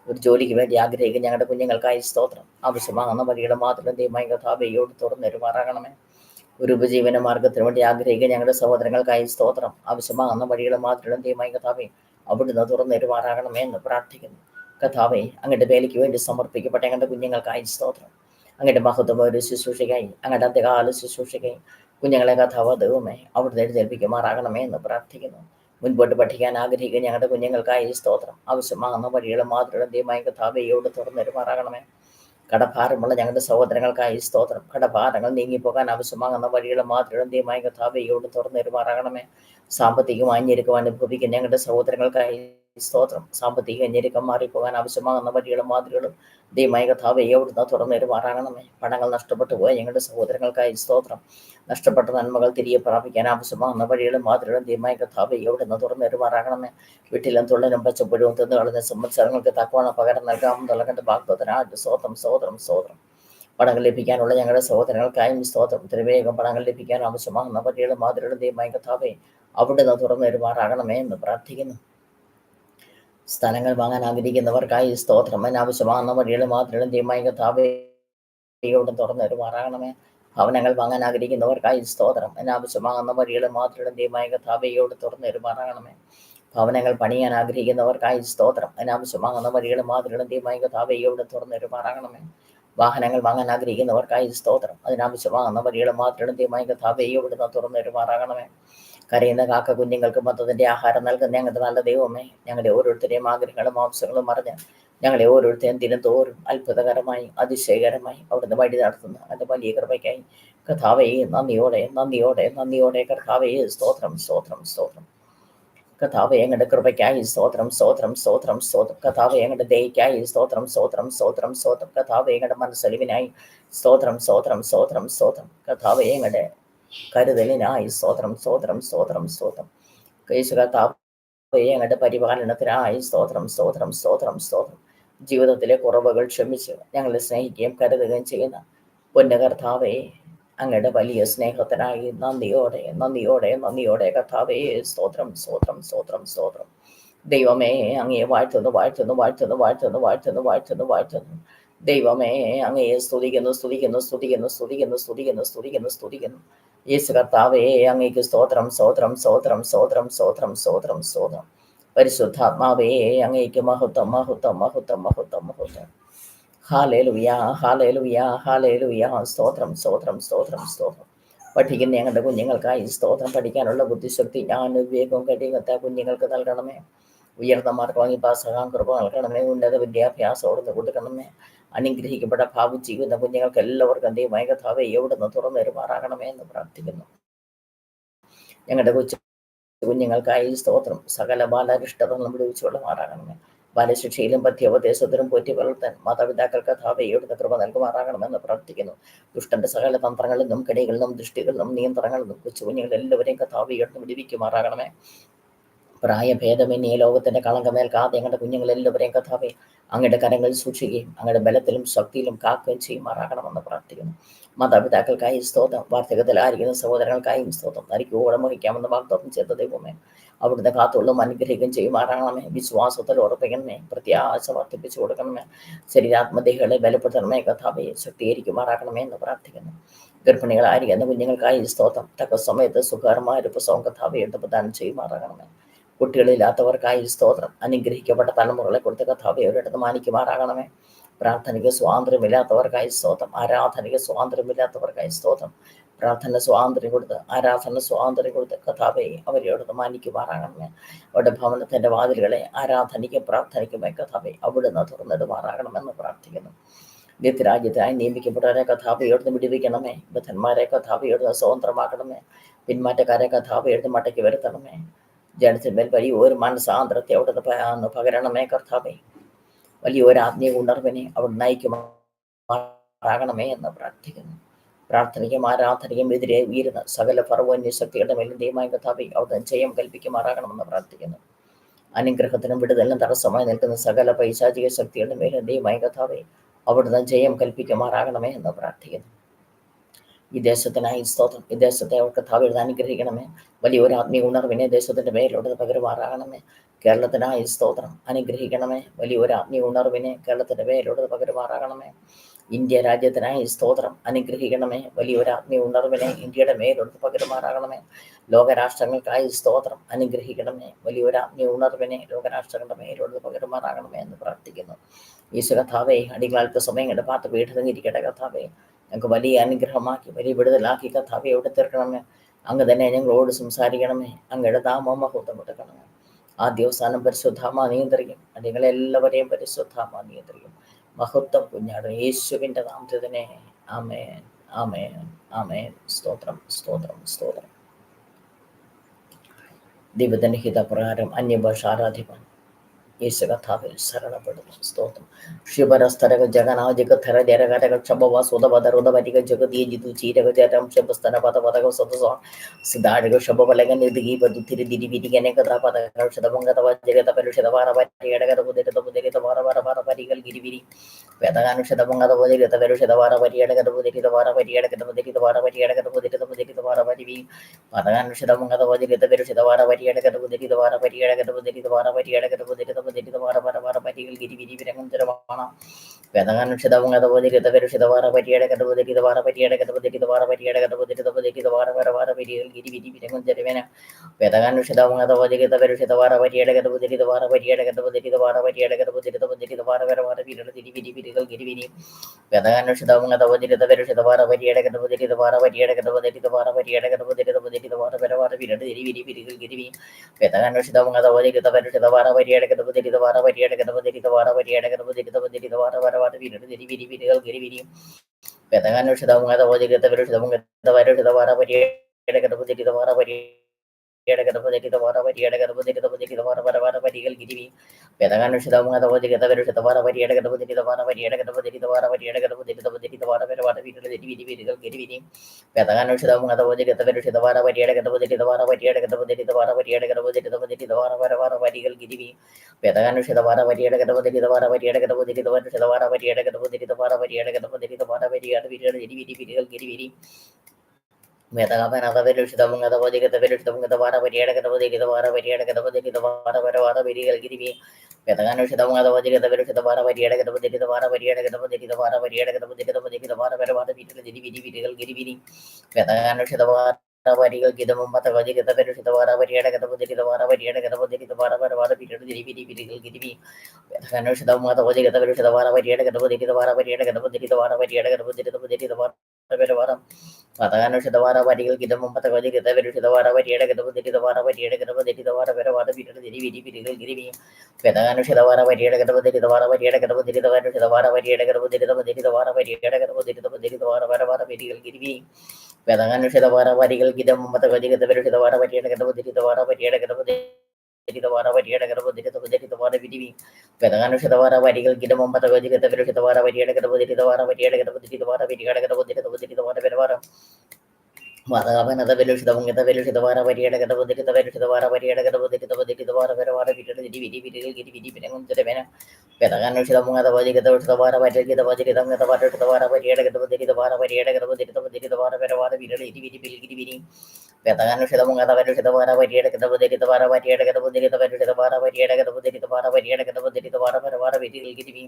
ഒരു ജോലിക്ക് വേണ്ടി ആഗ്രഹിക്കുന്ന ഞങ്ങളുടെ കുഞ്ഞുങ്ങൾക്കായി സ്തോത്രം. ആവശ്യമാകുന്ന വഴിയുടെ മാതൃകമായ കഥാപയോട് തുറന്നു തരുമാറാകണമേ. ഒരു ഉപജീവന മാർഗത്തിന് വേണ്ടി ആഗ്രഹിക്കുന്ന ഞങ്ങളുടെ സഹോദരങ്ങൾക്കായി സ്തോത്രം. ആവശ്യമാകുന്ന വഴിയുടെ മാതൃകമായ കഥാവെ അവിടുന്ന് തുറന്നു തരുമാറാകണമേ എന്ന് പ്രാർത്ഥിക്കുന്നു. കഥാവെ അങ്ങയുടെ വേലയ്ക്ക് വേണ്ടി സമർപ്പിക്കപ്പെട്ട ഞങ്ങളുടെ കുഞ്ഞുങ്ങൾക്കായി സ്തോത്രം. അങ്ങയുടെ മഹത്വം ഒരു ശുശ്രൂഷയ്ക്കായി അങ്ങയുടെ അന്ത്യകാല ശുശ്രൂഷയ്ക്കായി കുഞ്ഞുങ്ങളെ കഥാവ് ദൈവമേ അവിടുന്ന് എഴുന്നേൽപ്പിക്കുമാറാകണമേ എന്ന് പ്രാർത്ഥിക്കുന്നു. മുൻപോട്ട് പഠിക്കാൻ ആഗ്രഹിക്കുന്ന ഞങ്ങളുടെ കുഞ്ഞുങ്ങൾക്കായി സ്തോത്രം. ആവശ്യമാകുന്ന വഴികളും മാതൃകളും ദൈവമായ കർത്താവേ ഇവിടെ തുറന്നു തരുമാറാകണമേ. കടഭാരമുള്ള ഞങ്ങളുടെ സഹോദരങ്ങൾക്കായി സ്തോത്രം. കടഭാരങ്ങൾ നീങ്ങിപ്പോകാൻ ആവശ്യമാകുന്ന വഴികളും മാതൃകളും ദൈവമായ കർത്താവേ ഇവിടെ തുറന്നു തരുമാറാകണമേ. സാമ്പത്തികമായി ഞെരുക്കം അനുഭവിക്കുന്ന ഞങ്ങളുടെ സഹോദരങ്ങൾക്കായി സ്തോത്രം. സാമ്പത്തിക ഞെരുക്കം മാറിപ്പോകാൻ ആവശ്യമാകുന്ന വഴികളും മാതൃകളും ദൈവമായ കർത്താവേ അവിടുന്ന് തുറന്നു തരുമാറാകണമേ. പണങ്ങൾ നഷ്ടപ്പെട്ടു പോയ ഞങ്ങളുടെ സഹോദരങ്ങൾക്കായി സ്തോത്രം. നഷ്ടപ്പെട്ട നന്മകൾ തിരികെ പ്രാപിക്കാൻ ആവശ്യമാകുന്ന വഴികളും മാതൃകളും ദൈവമായ കർത്താവേ അവിടുന്ന് തുറന്നു തരുമാറാകണമേ. വീട്ടിലും തുള്ളലും പച്ചപ്പുഴവും തിന്നുകളഞ്ഞ സംവത്സരങ്ങൾക്ക് തക്കവണ പകരം നൽകാമെന്നുള്ള കണ്ട് വാഗ്ദത്തനായിട്ട് സ്തോത്രം സ്തോത്രം സ്തോത്രം. പണങ്ങൾ ലഭിക്കാനുള്ള ഞങ്ങളുടെ സഹോദരങ്ങൾക്കായും സ്തോത്രം. വേഗം പണങ്ങൾ ലഭിക്കാൻ ആവശ്യമാകുന്ന വഴികളും മാതൃകളും ദൈവമായ കർത്താവേ അവിടുന്ന് തുറന്നു തരുമാറാകണമേ എന്ന് പ്രാർത്ഥിക്കുന്നു. സ്ഥലങ്ങൾ വാങ്ങാൻ ആഗ്രഹിക്കുന്നവർക്കായി സ്തോത്രം. അനാവശ്യമാകുന്ന വഴികളും മാതൃകളും ദൈവമായ കർത്താവേ അവിടെ തുറന്നു തരുമാറാകണമേ. ഭവനങ്ങൾ വാങ്ങാൻ ആഗ്രഹിക്കുന്നവർക്കായി സ്തോത്രം. അനാവശ്യമാകുന്ന വഴികളും മാതൃകളും ദൈവമായ കർത്താവേ അവിടെ തുറന്നു തരുമാറാകണമേ. ഭവനങ്ങൾ പണിയാൻ ആഗ്രഹിക്കുന്നവർക്കായി സ്തോത്രം. അനാവശ്യമാകുന്ന വഴികളും മാതൃകളും ദൈവമായ കർത്താവേ അവിടെ തുറന്നു തരുമാറാകണമേ. വാഹനങ്ങൾ വാങ്ങാൻ ആഗ്രഹിക്കുന്നവർക്കായി സ്തോത്രം. അതിനാവശ്യമാകുന്ന വഴികളും മാതൃകളും ദൈവമായ കർത്താവേ അവിടുന്ന് തുറന്നു തരുമാറാകണമേ. കരയുന്ന കാക്ക കുഞ്ഞുങ്ങൾക്ക് മൊത്തത്തിൻ്റെ ആഹാരം നൽകുന്ന ഞങ്ങളുടെ നല്ല ദൈവമേ, ഞങ്ങളുടെ ഓരോരുത്തരെയും ആഗ്രഹങ്ങളും മാംസങ്ങളും മറിഞ്ഞ് ഞങ്ങളെ ഓരോരുത്തരെയും ദിനംതോറും അത്ഭുതകരമായി അതിശയകരമായി അവിടുന്ന് വഴി നടത്തുന്ന അതിൻ്റെ വലിയ കൃപയ്ക്കായി കർത്താവേ നന്ദിയോടെ നന്ദിയോടെ നന്ദിയോടെ കർത്താവേ സ്തോത്രം സ്തോത്രം സ്തോത്രം. കർത്താവേ ഞങ്ങളുടെ കൃപയ്ക്കായി സ്തോത്രം സ്തോത്രം സ്തോത്രം സ്തോത്രം. കർത്താവേ ഞങ്ങളുടെ ദയയ്ക്കായി സ്തോത്രം സ്തോത്രം സ്തോത്രം സ്തോത്രം. കർത്താവേ ഞങ്ങളുടെ മനസ്സലിവിനായി സ്തോത്രം സ്തോത്രം സ്തോത്രം സ്തോത്രം. കർത്താവേ ഞങ്ങളുടെ കരുതലിനായി സ്തോത്രം സ്തോത്രം സ്തോത്രം സ്തോത്രം. യേശു കർത്താവേ ഞങ്ങളുടെ പരിപാലനത്തിനായി സ്തോത്രം സ്തോത്രം സ്തോത്രം സ്തോത്രം. ജീവിതത്തിലെ കുറവുകൾ ക്ഷമിച്ച് ഞങ്ങളെ സ്നേഹിക്കുകയും കരുതുകയും ചെയ്യുന്ന പൊന്നു കർത്താവേ അങ്ങയുടെ വലിയ സ്നേഹത്തിനായി നന്ദിയോടെ നന്ദിയോടെ നന്ദിയോടെ കർത്താവേ സ്തോത്രം സ്തോത്രം സ്തോത്രം സ്തോത്രം. ദൈവമേ അങ്ങയെ വാഴ്ത്തുന്നു വാഴ്ത്തുന്നു വാഴ്ത്തുന്നു വാഴ്ത്തുന്നു വാഴ്ത്തുന്നു വാഴ്ത്തുന്നു വാഴ്ത്തുന്നു. ദൈവമേ അങ്ങയെ സ്തുതിക്കുന്നു സ്തുതിക്കുന്നു സ്തുതിക്കുന്നു സ്തുതിക്കുന്നു സ്തുതിക്കുന്നു സ്തുതിക്കുന്നു സ്തുതിക്കുന്നു. യേശു കർത്താവേ അങ്ങേക്ക് സ്തോത്രം സ്തോത്രം സ്തോത്രം സ്തോത്രം സ്തോത്രം സ്തോത്രം സ്തോത്രം. പരിശുദ്ധാത്മാവേ അങ്ങേക്ക് മഹത്വം മഹത്വം മഹത്വം മഹത്വം മഹത്വം. ഹല്ലേലൂയ ഹല്ലേലൂയ ഹല്ലേലൂയ. സ്തോത്രം സ്തോത്രം സ്തോത്രം സ്തോത്രം. പഠിക്കുന്ന ഞങ്ങളുടെ കുഞ്ഞുങ്ങൾക്കായി സ്തോത്രം. പഠിക്കാനുള്ള ബുദ്ധിശക്തി ഞാൻ വിവേകവും കഴിയുകത്ത കുഞ്ഞുങ്ങൾക്ക് നൽകണമേ. ഉയർന്ന മാർക്ക് വാങ്ങി പാസ്സാകാൻ കൃപ നൽകണമേ. ഉന്നത വിദ്യാഭ്യാസം കൊടുക്കണമേ. അനുഗ്രഹിക്കപ്പെട്ട ഭാവി ജീവിത കുഞ്ഞുങ്ങൾക്ക് എല്ലാവർക്കും ദൈവമായ കർത്താവേ എവിടുന്ന് തുറന്നു തരുമാറാകണമേ എന്ന് പ്രാർത്ഥിക്കുന്നു. ഞങ്ങളുടെ കുഞ്ഞുങ്ങൾക്കായി സ്തോത്രം. സകല ബാലാരിഷ്ടതകളും വിടുവിച്ചുകൊള്ളുമാറാകണമേ. ബാലശിക്ഷയിലും പഥ്യോപദേശത്തിലും പോറ്റി വളർത്താൻ മാതാപിതാക്കൾക്ക് കർത്താവേ എവിടുന്ന് കൃപ നൽകുമാറാകണമെന്ന് പ്രാർത്ഥിക്കുന്നു. ദുഷ്ടന്റെ സകല തന്ത്രങ്ങളിൽ നിന്നും കെണികളിൽ നിന്നും ദൃഷ്ടികളിൽ നിന്നും നിയന്ത്രണങ്ങളിൽ നിന്നും കൊച്ചുകുഞ്ഞുങ്ങൾ എല്ലാവരെയും കർത്താവേ എവിടുന്ന് വിടുവിക്കുമാറാകണമേ. പ്രായഭേദമന്യേ ലോകത്തിന്റെ കളങ്കമേൽക്കാതെ ഞങ്ങളുടെ കുഞ്ഞുങ്ങളെല്ലാവരെയും കർത്താവേ അങ്ങയുടെ കരങ്ങളിൽ സൂക്ഷിക്കുകയും അങ്ങയുടെ ബലത്തിലും ശക്തിയിലും കാക്കുകയും ചെയ്യുമാറാകണമെന്ന് പ്രാർത്ഥിക്കുന്നു. മാതാപിതാക്കൾക്കായി സ്തോത്രം. വാർദ്ധക്യത്തിലായിരിക്കുന്ന സഹോദരങ്ങൾക്കായും സ്തോത്രം. നരിക്കോളം വഹിക്കാമെന്ന് വാഗ്ദത്തം ചെയ്ത ദൈവമേ അവിടുന്ന് കാത്തുള്ളും അനുഗ്രഹിക്കുകയും ചെയ്യുമാറാകണമേ. വിശ്വാസത്തിൽ ഉറപ്പിക്കണമേ. പ്രത്യാശ വർദ്ധിപ്പിച്ചു കൊടുക്കണമേ. ശരീരാത്മദേഹങ്ങളെ ബലപ്പെടുത്തണമേ. കർത്താവേ ശക്തീകരിക്കുമാറാകണമേ എന്ന് പ്രാർത്ഥിക്കുന്നു. ഗർഭിണികളായിരിക്കുന്ന കുഞ്ഞുങ്ങൾക്കായി സ്തോത്രം. തക്ക സമയത്ത് സുഖകരമായ ഒരു പ്രസവം കർത്താവേ പ്രദാനം ചെയ്യുമാറാകണമേ. കുട്ടികളില്ലാത്തവർക്കായി സ്തോത്രം. അനുഗ്രഹിക്കപ്പെട്ട തലമുറകളെ കൊടുത്ത് കർത്താവേ ഒരിടത്ത് മാനിക്കുമാറാകണമേ. പ്രാർത്ഥനയ്ക്ക് സ്വാതന്ത്ര്യമില്ലാത്തവർക്കായി സ്തോത്രം. ആരാധനയ്ക്ക് സ്വാതന്ത്ര്യമില്ലാത്തവർക്കായി സ്തോത്രം. പ്രാർത്ഥന സ്വാതന്ത്ര്യം കൊടുത്ത് ആരാധന സ്വാതന്ത്ര്യം കൊടുത്ത് കർത്താവേ അവരോട് മാനിക്കുമാറാകണമേ. അവരുടെ ഭവനത്തിന്റെ വാതിലുകളെ ആരാധനയ്ക്കും പ്രാർത്ഥനയ്ക്കുമായി കർത്താവേ അവിടുന്ന് തുറന്നിടുമാറാകണമെന്ന് പ്രാർത്ഥിക്കുന്നു. നിത്യരാജ്യത്തിനായി നിയമിക്കപ്പെട്ടവരെ കർത്താവയോട് വിടുവിക്കണമേ. ബുദ്ധന്മാരെ കർത്താവയോട് സ്വതന്ത്രമാക്കണമേ. പിന്മാറ്റക്കാരെ കർത്താവയോട് മടക്കി വരുത്തണമേ. ജനത്തിന്മേൽ വലിയൊരു മനസാന്തരത്തെ അവിടുന്ന് പകരണമേ. കർത്താവേ വലിയൊരു ആത്മീയ ഉണർവിനെ അവിടെ നയിക്കുമാറാകണമേ എന്ന് പ്രാർത്ഥിക്കുന്നു. പ്രാർത്ഥനയ്ക്കും ആരാധനയ്ക്കും എതിരെ ഉയരുന്ന സകല പർവ്വന്യ ശക്തികളുടെ മേലും ദൈവമായ കർത്താവേ അവിടുന്ന് ജയം കൽപ്പിക്കുമാറാകണമെന്ന് പ്രാർത്ഥിക്കുന്നു. അനുഗ്രഹത്തിനും വിടുതലിനും തടസ്സമായി നിൽക്കുന്ന സകല പൈശാചിക ശക്തികളുടെ മേലും ദൈവമായ കർത്താവേ അവിടുന്ന് ജയം കൽപ്പിക്കുമാറാകണമേ എന്ന് പ്രാർത്ഥിക്കുന്നു. ഈ ദേശത്തിനായി സ്തോത്രം. ഈ ദേശത്തെ അവർക്ക് കർത്താവേ അനുഗ്രഹിക്കണമേ. വലിയൊരു ആത്മീയ ഉണർവിനെ ദേശത്തിന്റെ മേലോട്ട് പകരുമാറാകണമേ. കേരളത്തിനായി സ്തോത്രം. അനുഗ്രഹിക്കണമേ. വലിയൊരു ആത്മീയ ഉണർവിനെ കേരളത്തിന്റെ മേലോട്ട് പകരുമാറാകണമേ. ഇന്ത്യ രാജ്യത്തിനായി സ്തോത്രം. അനുഗ്രഹിക്കണമേ. വലിയൊരു ആത്മീയ ഉണർവിനെ ഇന്ത്യയുടെ മേലോട്ട് പകരുമാറാകണമേ. ലോകരാഷ്ട്രങ്ങൾക്കായി സ്തോത്രം. അനുഗ്രഹിക്കണമേ. വലിയൊരു ആത്മീയ ഉണർവിനെ ലോകരാഷ്ട്രങ്ങളുടെ മേലോട്ട് പകരുമാറാകണമേ എന്ന് പ്രാർത്ഥിക്കുന്നു. ഈശോ കർത്താവേ അടികാലത്തെ സമയം കണ്ട് പാത്ത് വീട്ടിലിരിക്കട്ടെ. കർത്താവേ ഞങ്ങൾക്ക് വലിയ അനുഗ്രഹമാക്കി വലിയ വിടുതലാക്കി കർത്താവെ എവിടെ തീർക്കണമേ. അങ്ങ് തന്നെ ഞങ്ങളോട് സംസാരിക്കണമേ. അങ്ങയുടെ നാമം മഹത്വപ്പെടുത്തണമേ. ആദ്യവസാനം പരിശുദ്ധാത്മാ നിയന്ത്രിക്കും. നിങ്ങളെല്ലാവരെയും പരിശുദ്ധാത്മാ നിയന്ത്രിക്കും. മഹത്വം കുഞ്ഞാട് യേശുവിൻ്റെ നാമത്തിൽ തന്നെ. ആമേൻ, ആമേൻ, ആമേൻ. സ്തോത്രം, സ്തോത്രം, സ്തോത്രം. ദൈവത്തിൻ്റെ ഹിതപ്രകാരം അന്യഭാഷ ആരാധിപ്പാൻ യേശു കഥാവിൽ ശരണപ്പെടുന്നു. സ്തോത്രം. ശിവരസ്തരക ജഗനാജിക ധര ജരകരക ക്ഷമവ സുതപദരുതപരിക ജഗതീയ ജിതു ചീരക ജരം ശബസ്തന പദപദക സദസ സിദ്ധാരക ശബലക നിധികി പതുത്തിരി ദിരിവിരികനെ കഥാപദക ശതമംഗതവ ജഗത പരുഷത വാരപരിയടകത പുതിരത പുതിരിത വാര പരികൾ ഗിരിവിരി വേദകാനുഷതമംഗത പുതിരിത പരുഷത വാരപരിയടകത പുതിരിത വാരപരിയടകത പുതിരിത വാരപരിയടകത പുതിരിത പുതിരിത വാരപരിവി പദകാനുഷതമംഗത പുതിരിത പരുഷത വാരപരിയടകത പുതിരിത വാരപരിയടകത പുതിരിത വാരപരിയടകത പുതിരിത പരികൾ ഗിരിവിരി വിരങ്ങുന്തരമാണ് വേദകാനുഷതമംഗത പുതിരിത പരുഷത വാരപരിയടകത പുതിരിത വാരപരിയടകത പുതിരിത വാരപരിയടകത പുതിരിത പുതിരിത വാരപരികൾ ഗിരിവിരി വിരങ്ങുന്തരവേന വേദകാനുഷതമംഗത പുതിരിത പരുഷത വാരപരിയടകത പുതിരിത വാരപരിയടകത പുതിരിത വാരപരിയടകത പുതിരിത പുതിരിത വാരപരികൾ ഗിരിവിരി വിരികൾ ഗിരിവിരി വേദകാനുഷതമംഗത പുതിരിത പരുഷത വാരപരിയടകത പുതിരിത വാരപരിയടകത പുതിരിത വാരപരിയടകത പുതിരിത പുതിരിത വാരപരികൾ ഗിരിവിരി വിരികൾ ഗിരിവി വേദകാനുഷതമംഗത പുതിരിത പരുഷത വാരപരിയടകത പുതിരിത വാരപരിയടകത പുതിരിത വാരപരിയടകത പുതിരിത പുതിരിത വാരപരികൾ ഗിരിവിരി വിരികൾ ഗിരിവിരി വേദകാനുഷതമംഗത പുതിരിത പരുഷത പരുഷത വാരപരിയടകത പുതിരിത വാരപരികൾ ഗിരിവി വേദകാനുഷതമംഗത പുതിരിത പരുഷത വാരപരിയടകത പുതിരിത വാരപരിയടകത പുതിരിത വാരപരിയടകത പുതിരിത പുതിരിത വാരപരികൾ ഗിരിവിരി വേദകാനുഷതമംഗത പുതിരിത പരുഷത വാരപരിയടകത പുതിരിത വാരപരിയടകത പുതിരിത വാരപരിയടകത പുതിരിത പുതിരിത വാരപരികൾ ഗിരിവി വേദകാനുഷത വാരപരിയടകത പുതിരിത വാരപരിയടകത പുതിരിത പരുഷത വാരപരിയടകത പുതിരിത വാരപരിയടകത പുതിരിത വാരപരികൾ ഗിരിവിരി വേദകാപനത പരുഷതമംഗത പുതിരിത പരുഷതമംഗത വാരപരിയടകത പുതിരിത വാരപരിയടകത പുതിരിത വാരപരികൾ ഗിരിവി വേദകാനുഷതമംഗത പുതിരിത പരുഷത വാരപരിയടകത പുതിരിത വാരപരിയടകത പുതിരിത വാരപരിയടകത പുതിരിത പുതിരിത വാരപരികൾ ഗിരിവിരി വേദകാനുഷത വാരപരികൾ ഗിതമുമ്പത പുതിരിത പരുഷത വാരപരിയടകത പുതിരിത വാരപരിയടകത പുതിരിത വാരപരികൾ ഗിരിവിരി വേദകാനുഷതമംഗത പുതിരിത പരുഷത വാരപരിയടകത പുതിരിത വാരപരിയടകത പുതിരിത വാരപരിയടകത പുതിരിത പുതിരിത വാരം പദകാനുഷത വാരപരികൾ ഗിതമുമ്പത പുതിരിത പരുഷത വാരപരിയടകത പുതിരിത വാരപരിയടകത പുതിരിത വാരപരികൾ ഗിരിവി വേദകാനുഷത വാരപരിയടകത പുതിരിത വാരപരിയടകത പുതിരിത പരുഷത വാരപരിയടകത പുതിരിത പുതിരിത വാരപരിയടകത പുതിരിത പുതിരിത വാരപരികൾ ഗിരിവി വേദകാനുഷത വാരപരികൾ ഗിതമുമ്പത പുതിരിത പരുഷത വാരപരിയടകത പുതിരിത വാരപരിയടകത പുതിരിത വാരപരിയടകത പുതിരിത പുതിരിത വാരവിരിവി വേദകാനുഷത വാരപരികൾ ഗിതമുമ്പത പുതിരിത പരുഷത വാരപരിയടകത പുതിരിത വാരപരിയടകത പുതിരിത വാരപരിയടകത പുതിരിത പുതിരിത വാരപരിവാരം വാദകാപനത പരുഷതമംഗത പരുഷത വാരപരിയടകത പുതിരിത പരുഷത വാരപരിയടകത പുതിരിത പുതിരിത വാരപരികൾ ഗിരിവിരി വിരങ്ങുന്തരവേന വേദകാനുഷതമംഗത പുതിരിത പരുഷത വാരപരിയടകത പുതിരിതമംഗത പരുഷത വാരപരിയടകത പുതിരിത വാരപരിയടകത പുതിരിത പുതിരിത വാരപരികൾ ഗിരിവിരി വേദകാനുഷതമംഗത പരുഷത വാരപരിയടകത പുതിരിത വാരപരിയടകത പുതിരിത പരുഷത വാരപരിയടകത പുതിരിത വാരപരിയടകത പുതിരിത വാരപരികൾ ഗിരിവി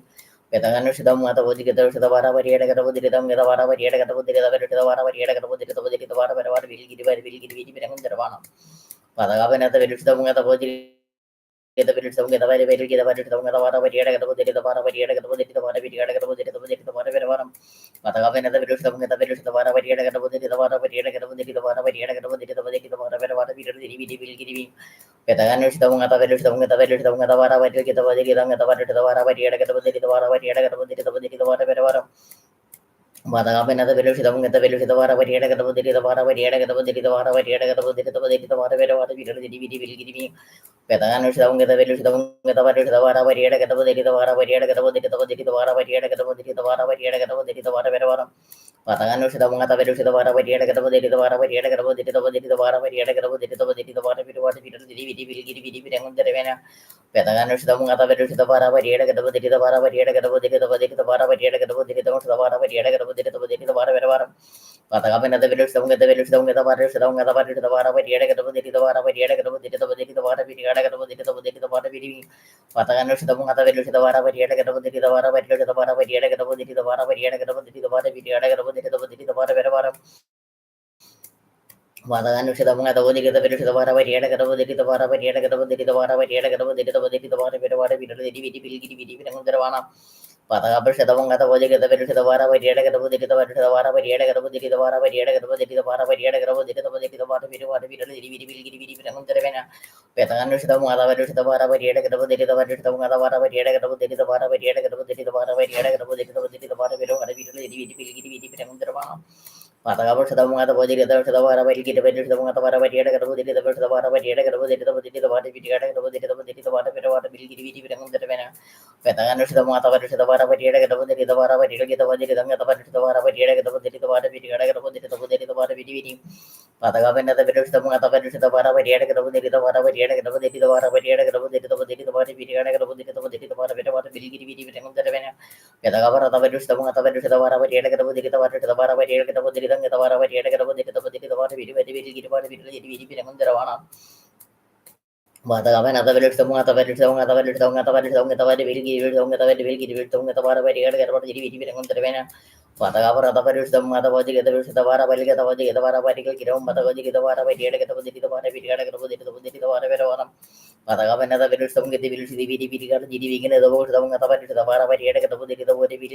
വേദകാനുഷതമംഗത പുതിരിത പരുഷത വാരപരിയടകത പുതിരിതമംഗത വാരപരിയടകത പുതിരിത പരുഷത വാരപരിയടകത പുതിരിത പുതിരിത വാരപരികൾ ഗിരിവിരി വിരങ്ങുന്തരമാണ് പദകാപനത പരുഷതമംഗത പുതിരിത പരുഷതമംഗത പരുഷതമംഗത വാരപരിയടകത പുതിരിത വാരപരിയടകത പുതിരിത വാരപരിയടകത പുതിരിത പുതിരിത വാരപരിവാരം പദകാപനത പരുഷതമംഗത പരുഷത വാരപരിയടകത പുതിരിത വാരപരിയടകത പുതിരിത വാരപരിയടകത പുതിരിത പുതിരിത വാരപരികൾ ഗിരിവിരി വേദകാനുഷതമംഗത പരുഷതമംഗത പരുഷതമംഗത വാരപരിയടകത പുതിരിതമംഗത പരുഷത വാരപരിയടകത പുതിരിത വാരപരിയടകത പുതിരിത പുതിരിത വാരപരിവാരം വാദകാപനത പരുഷതമംഗത പരുഷത വാരപരിയടകത പുതിരിത വാരപരിയടകത പുതിരിത വാരപരിയടകത പുതിരിത പുതിരിത വാരപരികൾ ഗിരിവിരി വേദകാനുഷതമംഗത പരുഷതമംഗത പരുഷത വാരപരിയടകത പുതിരിത വാരപരിയടകത പുതിരിത പുതിരിത വാരപരിയടകത പുതിരിത വാരപരിയടകത പുതിരിത വാരപരിവാരം പദകാനുഷതമംഗത പരുഷത വാരപരിയടകത പുതിരിത വാരപരിയടകത പുതിരിത പുതിരിത വാരപരിയടകത പുതിരിത പുതിരിത വാരപരികൾ ഗിരിവിരി വിരങ്ങുന്തരവേന വേദകാനുഷതമംഗത പരുഷത വാരപരിയടകത പുതിരിത വാരപരിയടകത പുതിരിത പുതിരിത വാരപരിയടകത പുതിരിത വാരപരിയടകത പുതിരിത പുതിരിത വാരപരിവാരം പദകാപനത പരുഷതമംഗത പരുഷതമംഗത പരുഷതമംഗത പരുഷത വാരപരിയടകത പുതിരിത വാരപരിയടകത പുതിരിത പുതിരിത വാരപരിയടകത പുതിരിത പുതിരിത വാരവിരിവി പദകാനുഷതമംഗത പരുഷത വാരപരിയടകത പുതിരിത വാരപരിയടകത വാരപരിയടകത പുതിരിത വാരപരിയടകത പുതിരിത വാരപരിയടകത പുതിരിത പുതിരിത വാരപരിവാരം വാദകാനുഷതമംഗത പുതിരിത പരുഷത വാരപരിയടകത പുതിരിത വാരപരിയടകത പുതിരിത വാരപരിയടകത പുതിരിത പുതിരിത വാരപരികൾ ഗിരിവിരി വിരങ്ങുന്തരമാണ് Patagapashadavangata Vajagata Vedavara Vadiata Gadavadita Vadavara Vadiata Gadavadita Vara Vadiata Gadavadita Vara Vadiata Gadavadita Vadita Vara Vidavara Vidavana Petanushavara Vadavara Vadiata Gadavadita Vadavara Vadiata Gadavadita Vara Vadiata Gadavadita Vara Vadiata Gadavadita Vara Vidavara Patagapashadavangata Vajagata Shadavara Vadikita Vedavara Vadiata Gadavadita Vara Vadiata Gadavadita Vadita Vara Vidiata Gadavadita Vara Vidavara Petaganushamata Varieta Gavara Varieta Gavara Varieta Gavara Vidi Patagavana the Vidus the Mata Vidus the Vara Varieta Gavara Varieta Gavara Varieta Gavara Vara Vidi Petagavara the Vidus the Mata Vidus the Vara Varieta Gavara the Vara Varieta Gavara Varieta Gavara Matagavan other village, the Mata Village, the Mata Village, the Mata Village, the Mata Village, the Mata Village, the Mata Village, Patagava, the Village, the Mata Village, the Vara Valley, the Valley, the Vara Valley, Mata Village, the Vara Valley, the Vara Patagavan other village, some get the village, the VD, the vote, the Mata Village, the Vara Valley, the Valley, the Valley, the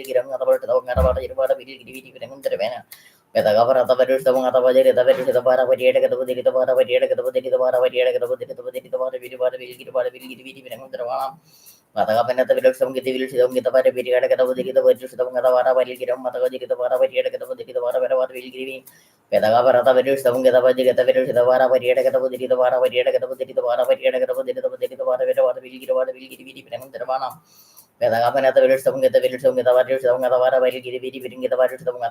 Valley, Petagavara the Vedus, the Mata Valley, the Vedus, the Vara Valley, the Valley, the Vara Valley, the Valley, the Vara Valley, the Valley, the Vara Valley, Matagapana the village, some get the village, some get the Vara Valley, the Vedus, the Mata Valley, the Vara Valley, the Vara Valley, Petagavara the Vedus, some get the Valley, the Vedus, the Vara Valley, the Valley, the Vara Valley, the Valley, the Vara Valley, the Vara Petagapana the village, some get the village, some get the Vara, some get the Vara Valley, the Vara, some get the Vara Valley, the Vana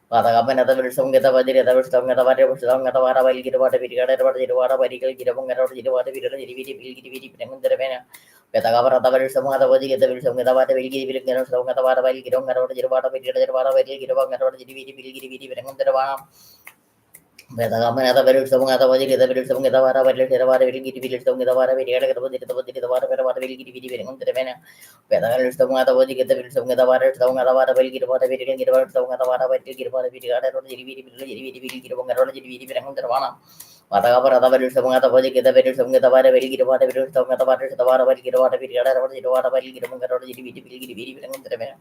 Petagavara the village, some get the Valley, the village, some get the Vara Valley, the Valley, some get the water, the Vara, the Vara Valley, the Vana Patagapana the village, some get the Valley, the village, some get the Vara, some get the Vara Valley, the Vara, the Vara Valley, the Vara, the Vana Petagavara the village, some other Valley, the village, some get the Vara, some get the Vara Valley, the Vara, the Vara, the Vara, Petagapana the village, some other Valley, the village, some get the Vara, the Vara, some get the Vara, the Vara, Petagavara, some other Valley, the village, some get the Vara, some get the Vara, some get the Vara, the Vara, Patagapara the village, some other Valley, the village, some get the Vara, some get the Vara, the Vara,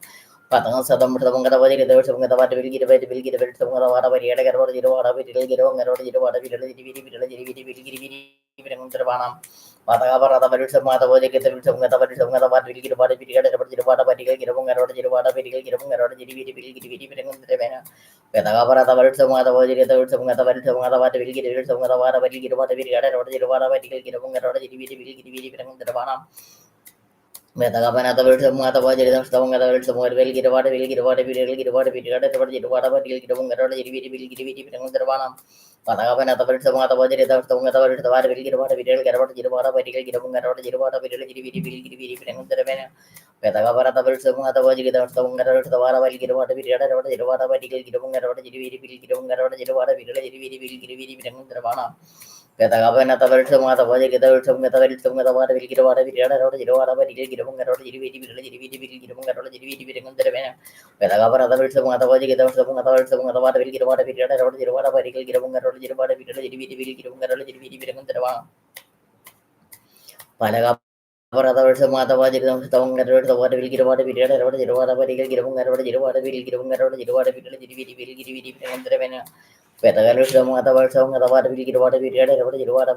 Patang Sadam Tamanga Valley, there was some of the water will get away, will get away, some of the water, the other water, the water, Patagapara the village, some other Valley, get the some of the water, some of the water will get water, the water, Petagapara the village, some other Valley, get the some of the water, some of the water will get some of the water, the water, Metagapana the village of Mata Vajay, some other village, some will get water, will get water, will get water, will get water, will get water, Patagapana the village of Mata Vajay, some other village, the water will get water, will get water, Petagapara the village of Mata Vajay, some other the water will get water, will get water, Petagapana the village of Mata Vajay, some other village, some other water will get water, will get water, Petagapara the village of Mata Vajay, some other water will get water, Palagapara the village of Mata Vajay, some other water will get water, will get water, Petagalus the Mata song of the water will get water, we read about the water,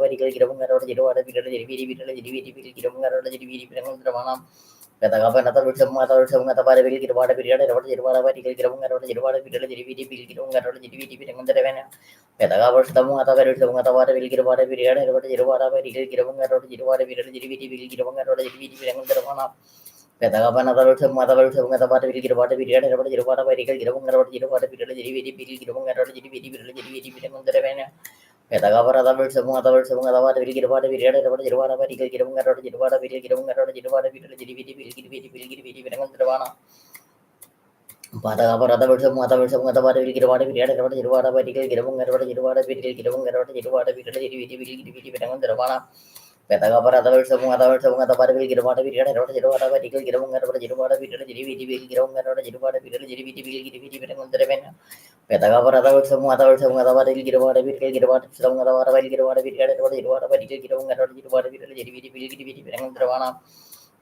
Petagapa another with some other song at the water will get water, we read about the water, Petagavers the Mata will get water, we read about the water, Petagapana the mother will get water, we get water, we read about the water, we get Petagavara the birds of mother will get water, we read about the water, we get water, Patagapara the birds of mother will get water, we read about the water, we get water, Petagapara the Samua the Parvil Girvata Vidia, Jirvata Particle Giravanga, Jirvata Vidia, Jirviti, Giravanga, Jirvata Vidia, Jirviti, Reven, Petagapara the Samua the Parvil Girvata Vidia, Girvata, Samara, Girvata Vidia, Jirvata Particle Giravanga, Jirvata Vidia, Jirviti, Ravana.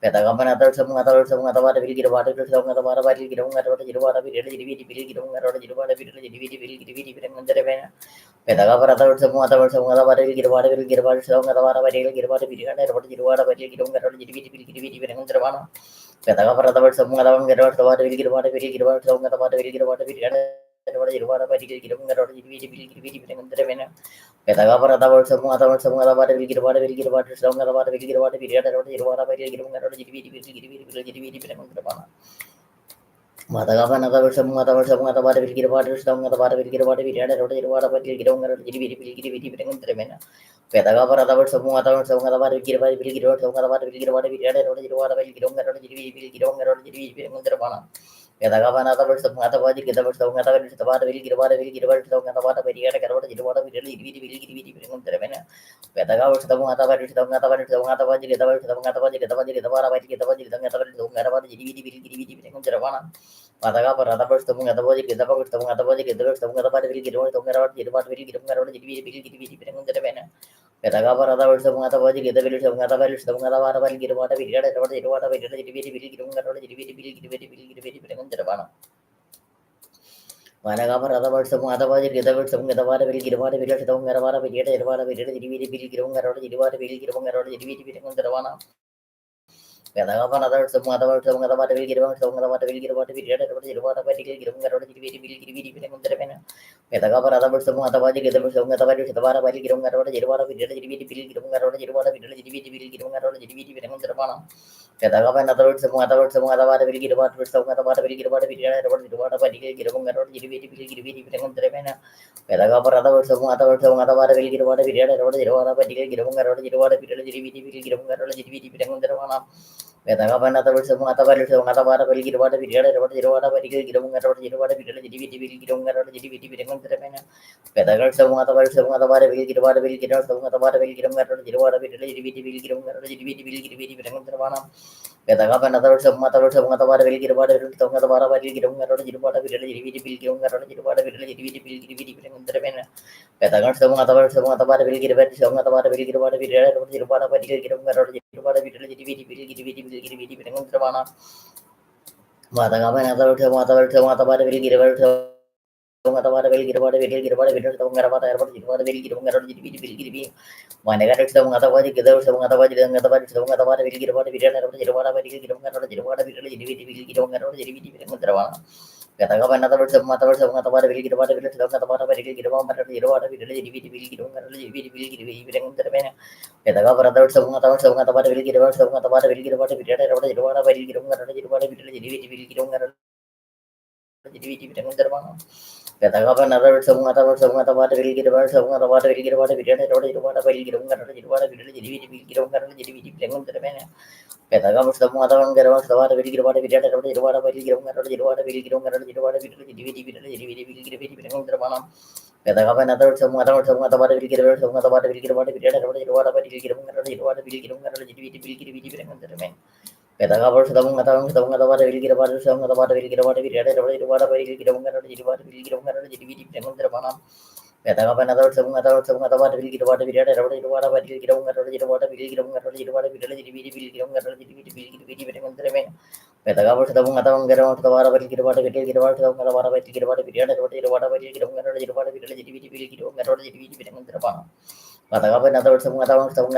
Petagapana Samua the Parvil Girvata, the Parvil Giravanga, Jirvata Vidia, Jirviti, Giravanga, Jirvata Vidia, Jirviti, Reven. Petagapara semua paril girvada vil girvada sedang atawara paril girvada virigana erode girvada paril girung erode jirvidi virang tervana Petagapara semua atawang girvada vil girvada sedang atawara vil girvada virigana erode girvada paril girung erode jirvidi virang tervana Petagapara semua atawara vil girvada sedang atawara vil girvada virigana erode girvada paril girung erode jirvidi virang tervana Matagapana the water will get water, stone the water will get water, we had a rotate water, but you don't get a Petagapara the water, some of the water will get water, will get water, some of the water will get water, we had a rotate water, but you don't get a rotate. Petagapana the water was get the stone, the water will get water, will get water, some of the water, but you had a rotate water, we really Petagavas the Mata, the Mata, the Mata, the Mata, Pataga for other person, the body, the book, the body, the rest of the body will get on to get what will get around the Vena. Pataga for other person, the body, the village of the village, the Mata will get what we get at what will get around the Managa for other words, some other body, the other some of the water will get water, village, the Maravana, we get a water, we did a DVD, Gilong, the water will get on the DVD on the Ravana. Another some other words, some of the water will get on, some of the water will get water, we did a water, we get on the DVD. Petagapa other words, some other body, the some of the water, the water will get on the water, we did a DVD, get on the water, we did a DVD, get on the DVD on the Ravana. Petagapa another words, some other words, some other water will get water, some of the water will get water, we did a water, get on the DVD on the Ravana. Petagapa other words, some other words, some other water will get water, we did a water, get on the water, we did a DVD on the Ravana. Petagapa another words, some other water will get water, we did a water, get on the water, we did a DVD on the Ravana. Petagal some other words, some other water will get water, will get out, some other water will get on the water, we did a DVD on the Ravana. Petagap another some other words, some other water will get water, some other water will get on the water, we did a DVD on the water, we did a DVD on the Ravana. Petagal some other words, some other water will get water, some other water will get water, we did a water, we did a water, we did a DVD on the Ravana. Matagapa another words, some other words, some other water will get water. Water will get water, will get water, some water will get water, when I got some other body, some other body, some other body, some other water will get water, we don't have to water, we get water, we get water, Kataka another word, some other water will get water, we don't have water, we get water, we get water, Kataka brother, some other water will get water, some other water will get water, we don't have water, we get water, we get water, Kataka another some other water will get water, some other water will get water, we don't have water, will get water, Petagam the mother and get the water will get water, we don't have water, will get water, Petagam another some other water will get water, some other water will get water, we don't have water, will get water, Petagabos the Mungatan, the Mother will get water, some of the water will get water, we had a water, will get water, Petagap another some other water will get water, we had a water, will get water, Petagabos the Mungatan get out the water, will get water, we get water, some of the water, will get water, we had a water, will get water, Patagap another some other water, some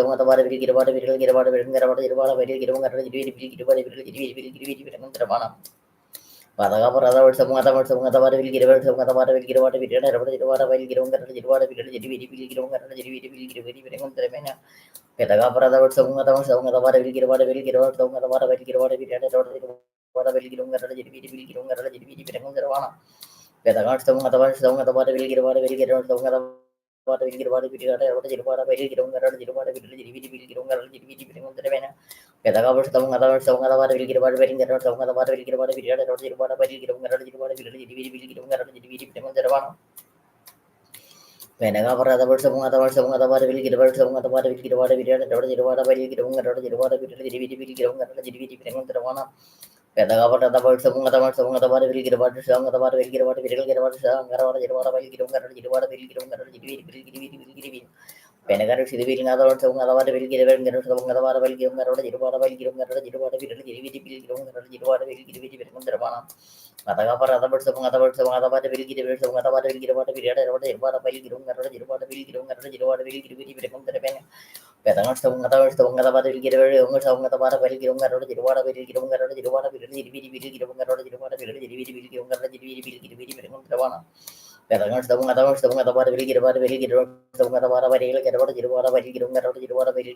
of the water, will get water, Petagap another some other water, will get water, will get water, Patagap another some other water, will get water, some other water, will get water, will get water, Petagap another some other water, will get water, will get water, some other water, will get water, will get water, will get water, Petagap some other water, will get water, will get water, Girwada Vidada, Jirvada, Girunga, Jirvada, Girunga, Jirvana, Petagabas, some other will give out wedding, some other will give out a video, Jirvada, Jirvana, Venaga for other words, some other will give out some other will give out a video, Jirvada, Jirvana, Petagabata, the words of other words, some other will give out some other will give out a video, get about some, Jirvada, will give out a video, Penagar Shivil other words of other will give and get some other will give Jirvada, will give Jirvada, Jirvana. Mataga for other birds of other words of other will give it some other will give what a period of Jirvada, will give Jirvada, will give Jirvada, will give the pen. Petanga some other words of other will give a younger song of the water, will give Jirvada, will give Jirvada, will give Jirvada, will give Jirvana. Petanga some other words of other will give what will give some other water, will get what Jirvada, will give Jirvada, will give Jirvada, will give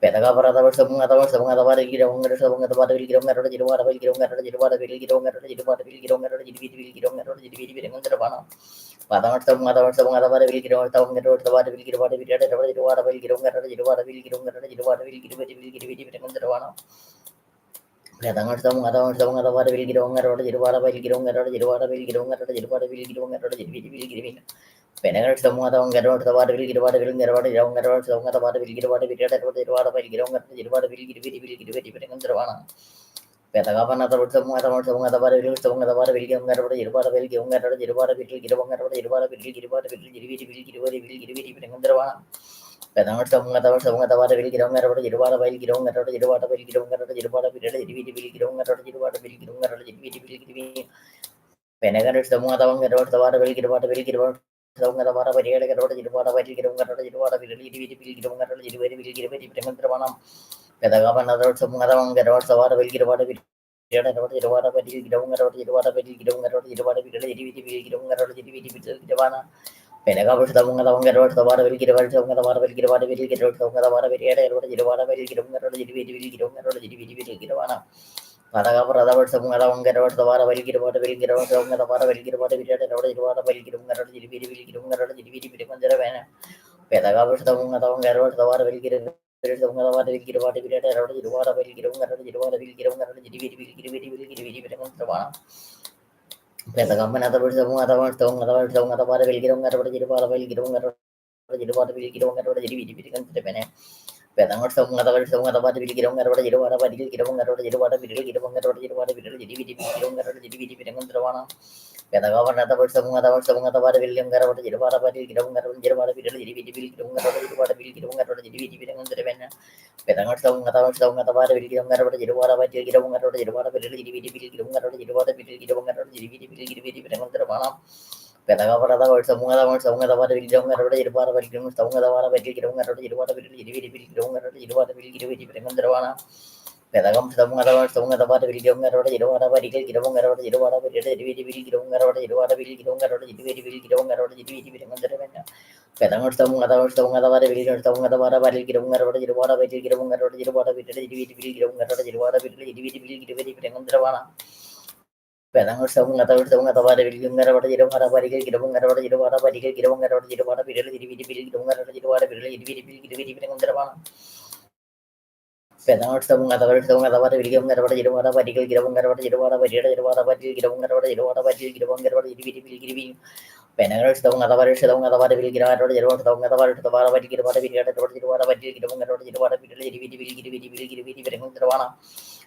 Petaka for other words, among other words, among other words, among other words, will get a Jirvada, will get a Jirvada, will get a Jirvada, will get a Jirvana. Padang some other words, among other words, will get a town, get the water, will get a water, will get a Jirvada, will get a Jirvada, will get a Jirvana. Padang some other words, among other words, will get on a Jirvada, will get on a Jirvada, will get on a Jirvada, will get on a Jirvada. Penagar some other one get out the water, will get water, will get water, young get out, some other water will get water, will get water, will get water, will get water, will get Nirvana. Petagavan other words of other words of other water, some other water will get water, will get water, will get water, will get water, will get water, will get water, will get water, will get Nirvana. Penagar some other words of other water will get water, will get water, will get water, will get water, will get water, will get water, will get water, will get Penagar some other one get out the water, will get water, will get water. Some of the water, get out of the water, will get water, will get very Petagavan other some other one get out the water, will get water, will get out the water, will get down out the water, will get down out the water, will get Devana. Penagabus the one along get out the water, will get out some of the water, will get water, will get out some of the water, will get out the water, will get down out the Devana. Patagapur other words, some other one get out the water, will get water, will get out some of the water, will get water, will get out the water, will get down out the Devana. Petagabus the one along get out the water, will get some of the water, will get water, will get out the water, will get down out the water, will get down out the Petagaman other words, some other words, some other words, some other water, will get on out the water, will get on out the water, will get on out the Pene. Petangot some other words, some other water, will get on out the water, will get on out the water, will get on out the water, will get on the water. Petagavan other words, some other words, some other water, will get on out the water, will get on out the water, will get on out the Pene. Petangot some other words, some other water, will get on out the water, will get on out the water, will get on the water. Petaka for other words, some other words, some other water will get on out the water, will get on some other water, will get on out the water, will get on out the water, will get on the water. Petagam some other words, some other water will get on out the water, will get on out the water, will get on out the water, will get on out the water. Petang some other words, some other water will get some other water, will get on out the water, will get on out the water, will get on the water. Petang some other words, some other water will get on out the water, will get on out the water, will get on out the water, will get on the water. Petang some other words, some other water will get on out the water, will get on out the water, will get on out the water, will get on out the water, will get on Penagar some other words, some other water will get out of the water, some other water, the water will get water, will get out of the water, will get on out the water, will get on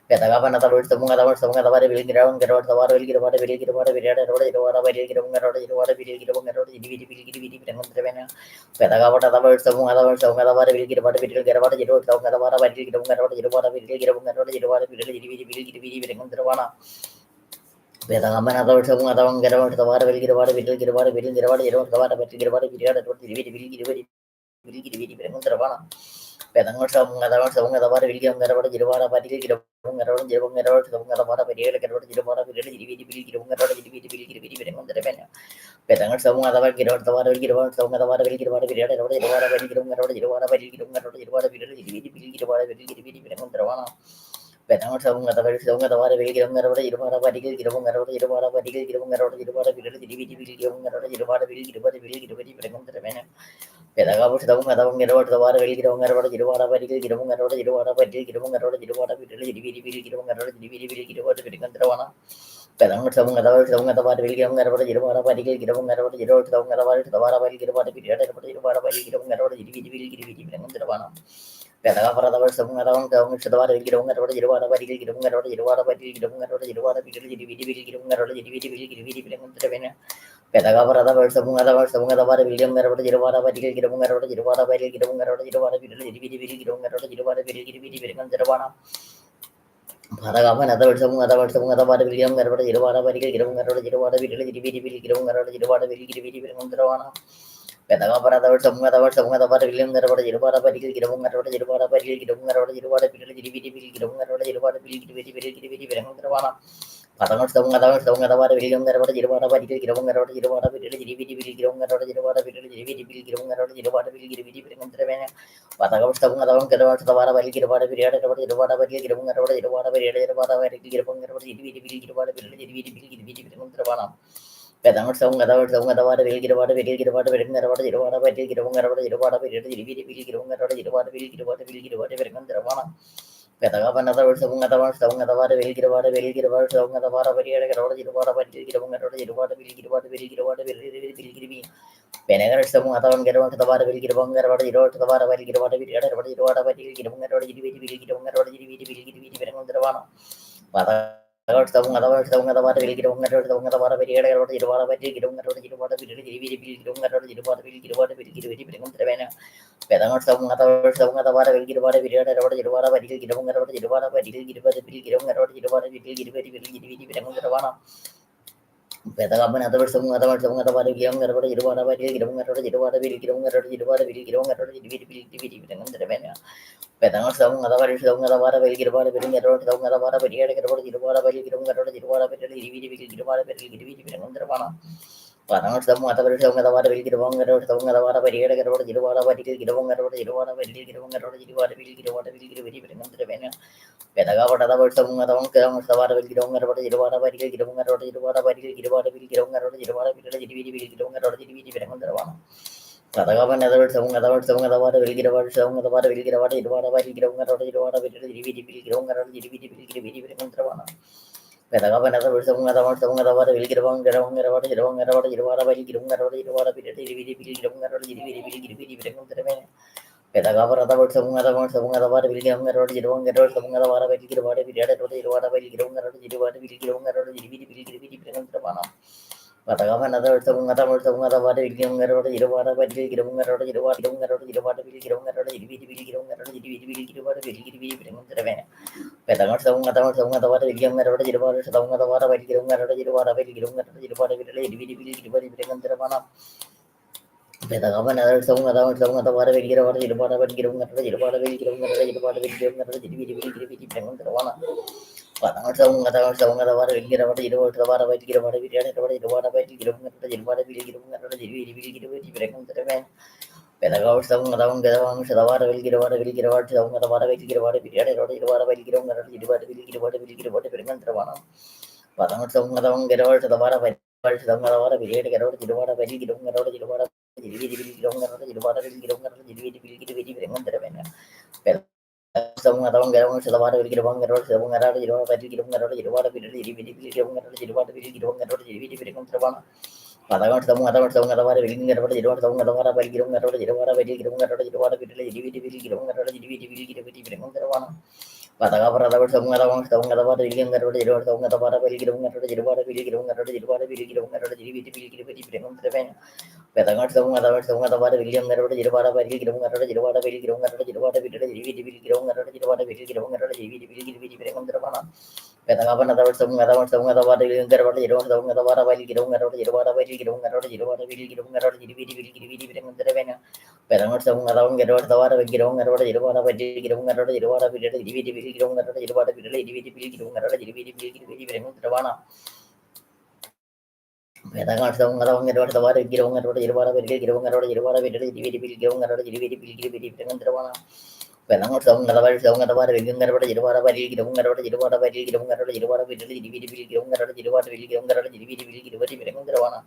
Petagavan other words, some other words, some other water will get out, get out the water, will get water, will get water, will get out of the water, will get on out the water, will get on out the Petagavat other words, some other words, some other water will get water, will get water, some other water, will get on out the water, will get on out the water, will get on Petagaman other words, some other one get out the water, will get water, will get water, will get water, the water, will get water, will get out of the Petangot some other ones, some other water will get on the Jirvana, but you get on the road, some other water, but you get out of the water, will get on the revenue. Petangot some other get out the water, will get out, some other water will get water, will get out of the water, will get on the water, will get on the water, will get on the water, will get on the water. Pedang sabung kata bari sabung kata wara beli kiram ngara jiru wara bari kiram ngara jiru wara bari kiram ngara jiru wara bili jadi bili bili kiram ngara jiru wara bili jiru wara bili jiru bari pedang ngara mena pedang apa sabung kata bang ngara wara bari kiram ngara jiru wara bari kiram ngara jiru wara bari kiram ngara jiru wara bili jadi bili bili kiram ngara jadi bili bili kiram wara pedang ngara wana pedang sabung kata wara beli kiram ngara jiru wara bari kiram ngara jiru sabung kata wara bari kiram wara bili jiru wara bari kiram ngara jadi bili bili kiram pedang ngara wana Pedang para tawar sabung atawang tawang sedawar girung ngarot jirwara bari girung ngarot jirwara bari girung ngarot jirwara bidi jadi bidi bidi girung ngarot jadi bidi bidi bidi bidi bilang terbennya pedang para tawar sabung atawar girung ngarot jirwara bari girung ngarot jirwara bari girung ngarot jirwara bidi jadi bidi bidi girung ngarot jirwara bidi bidi bidi bilang terwana para kapan atawar sabung atawar girung ngarot jirwara bari girung ngarot jirwara bidi jadi bidi bidi girung ngarot jirwara bidi bidi bidi bilang terwana Pedang para tawar sabung atawar bilang ngarot jirwara bari girung ngarot jirwara bari girung ngarot jirwara bidi jadi bidi bidi girung ngarot jirwara bidi bidi bidi bidi bilang terwana Patang sabung atawar bilang ngarot jirwara bari girung ngarot jirwara bidi jadi bidi bidi girung ngarot jirwara bidi jadi bidi bidi girung ngarot jirwara bidi bidi bilang terwana Patang sabung atawar bari girwara bidi jirwara bari girung ngarot jirwara bari girung ngarot jadi bidi bidi jirwara bidi jadi bidi bidi bidi bilang terwana Pedang sabung atawar beli kirwara beli kirwara beli ngarwara jirwara beli kirwara jirwara beli jadi bili kirwara jirwara beli kirwara beli kan terwana pedang apa atawar sabung atawar beli kirwara sabung atawar beli ada kirwara jirwara beli jirwara beli kirwara Penangan sabung atawar beli kirwara jirwara beli kirwara beli ada jirwara beli kirwara jadi bili kirwara jadi bili kan terwana sabung atawar beli sabung atawar beli ada jirwara beli jirwara beli jirwara beli terbenna pedang sabung atawar beli ada jirwara beli jirwara beli terwana pedang apa atawar sabung atawar beli jirwara beli terbenna Pedang sabung atawar beli kirwara beli ngarot sabung atawar beli ada jirwara beli jirwara beli terwana Padang sabung atawar beli sabung atawar beli ada jirwara beli terbenna Pedang apa atawar sabung atawar beli jirwara beli terwana Katakan atawar sabung atawar beli kirwara sabung atawar beli jirwara beli jadi terwana Katakan atawar sabung atawar beli kirwara jadi terwana Pedang apa atawar sabung atawar beli kirwara sabung atawar beli jadi terwana Katakan atawar sabung atawar beli kirwara jadi Pedang sabung atawar beli sabung atawar beli terwana Pedang apa atawar sabung atawar beli jadi terwana Patang sabung atawar beli terwana Pedang sabung atawar beli sabung atawar terwana Patang sabung atawar beli sabung atawang garang sedawara beli kirwang garang sabung garang jirwara beli kirwang garang jirwara beli kirwang garang jirwara beli kirwang garang jadi terwana Patakan sabung atawar beli kirwara jirwara sabung atawar beli kirwang garang jirwara beli kirwang garang jirwara beli kirwang garang jadi terwana Patakan atawar sabung atawar beli kirwang garang jirwara sabung atawar beli kirwang garang jirwara beli kirwang garang jadi terwana Pedang sabung atawar beli kirwara jirwara beli kirwang garang jirwara beli kirwang garang jirwara beli terwana Pedang apa atawar sabung atawar beli kirwara jirwara sabung atawar beli kirwang garang jirwara beli kirwang garang jadi terwana Pedang sabung atawar beli kirwang garang jirwara beli kirwang garang jirwara beli terwana Pedang sabung atawar beli kirwang garang jirwara beli kirwang garang jirwara beli terwana Penang song ngata bari song ngata bari vilgum ngata bari jirwara bari girum ngata bari jirwara bari girum ngata bari jirwara bari jirvidi vil girum ngata bari jirwara bari girum ngata bari jirvidi vil girvadi vilgum ngata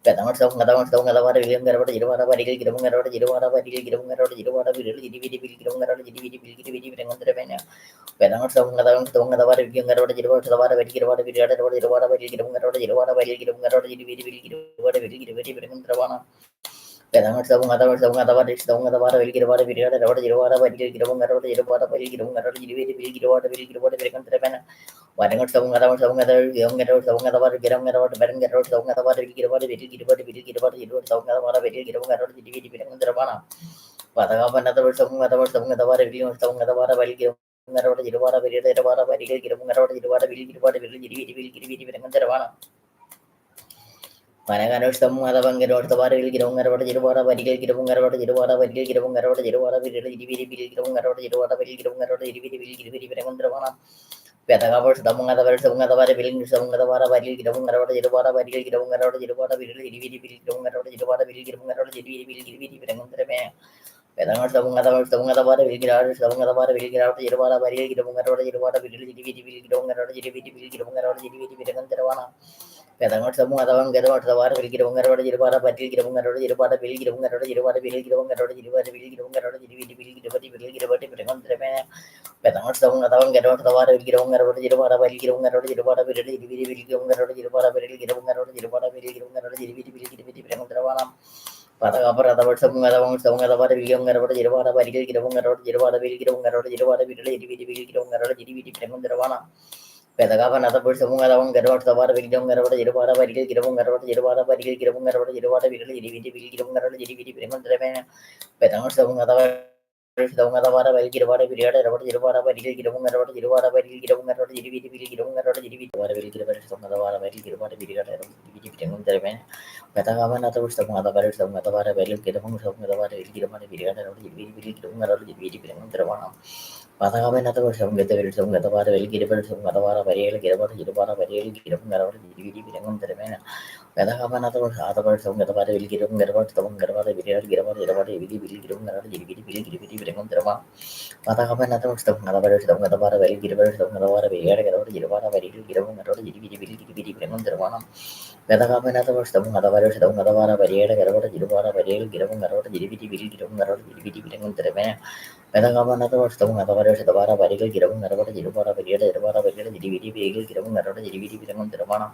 Penang song ngata bari vilgum ngata bari jirwara bari girum ngata bari jirwara bari girum ngata bari jirwara bari jirvidi vil girum ngata bari jirvidi vil girvidi vilgum ngata bana Penang song ngata bari vilgum ngata bari jirwara bari girwara bari jirwara bari girum ngata bari jirwara bari girum ngata bari jirvidi vil girvadi vil girvadi vilgum ngata Penangat sabung atau sabung atau ada sabung atau ada beli kira ada beli ada beli kira ada beli kira jadi beli kira ada beli kan terpena wadangat sabung atau yang atau sabung atau ada kira ada barang kira sabung atau ada beli kira ada beli kira ada jadi sabung atau ada beli kira ada jadi beli kan terpena pada kapan atau sabung atau ada beli sabung atau ada beli kira ada jadi beli kira ada jadi beli kan terpena Panangan semua ada bang kira orta baru kira ungar orta jiru bara bari kira ungar orta jiru bara bari kira ungar orta jiru bara bari jadi bili kira ungar orta jiru bara bari kira ungar orta jadi bili pada kontra mana peta kapal sudah mengata baru sudah mengata baru bili sudah mengata bara bari kira ungar orta jiru bara bari kira ungar orta jiru bara bari jadi bili kira ungar orta jiru bara bari kira ungar orta jadi bili pada kontra mana peta kapal sudah mengata baru bili kira sudah mengata baru bili kira orta jiru bara bari kira ungar orta jiru bara bari jadi bili kira ungar orta jadi bili kira ungar orta jadi bili pada kontra mana Pedangot semua atau enggak ada tawar beli kira ungar ada jadi pada batil kira ungar ada jadi pada beli kira ungar ada jadi pada beli kira ungar ada jadi pada beli kira ungar ada jadi beli kira pada beli kira pada pedangot terima pedangot semua atau enggak ada tawar beli kira ungar ada jadi pada beli kira ungar ada jadi pada beli kira ungar ada jadi pada beli kira ungar ada jadi pada beli kira ungar ada jadi beli kira pada pedangot terima pada kabar atau semua atau pada beli ungar ada jadi pada beli kira ungar ada jadi pada beli kira ungar ada jadi pada beli kira ungar ada jadi beli pedangot terima Petakapan atau bersambung atau garwat sabar bagi jom garwat jadi para bagi kira pun garwat jadi para bagi kira pun garwat jadi para bagi jadi biji kira pun garwat jadi biji preman terima petangan sambung atau sambung atau para bagi kira para bagi ada garwat jadi para bagi kira pun garwat jadi para bagi kira pun garwat jadi biji kira pun garwat jadi biji para bagi kira sambung atau para bagi kira para bagi ada biji preman terima petakapan atau sambung atau para bagi kira pun sambung atau para bagi kira para bagi ada jadi biji kira pun garwat jadi biji preman terima Patakamen atau sabung gata para beli kira pada sabung gata para bari kira pada jiru para bari kira pun gara pada jadi bilang termena patakamen atau sabung gata para beli kira pun gara pada sabung gara pada biri kira pada jiru pada bili kira pun gara pada jadi bili bilang terma patakamen atau sabung gata para beli kira pada sabung gata para bari kira pada jiru para bari kira pun gara pada jadi bili bilang terma patakamen atau sabung gata para bari kira pada jiru para bari kira pun gara pada jadi bili kira pun gara pada jadi bili bilang termena Petakapan atau setemu atau pada setara barikel kira pun ada pada jiru para bagi ada jadi video barikel kira pun ada jadi video bilang termana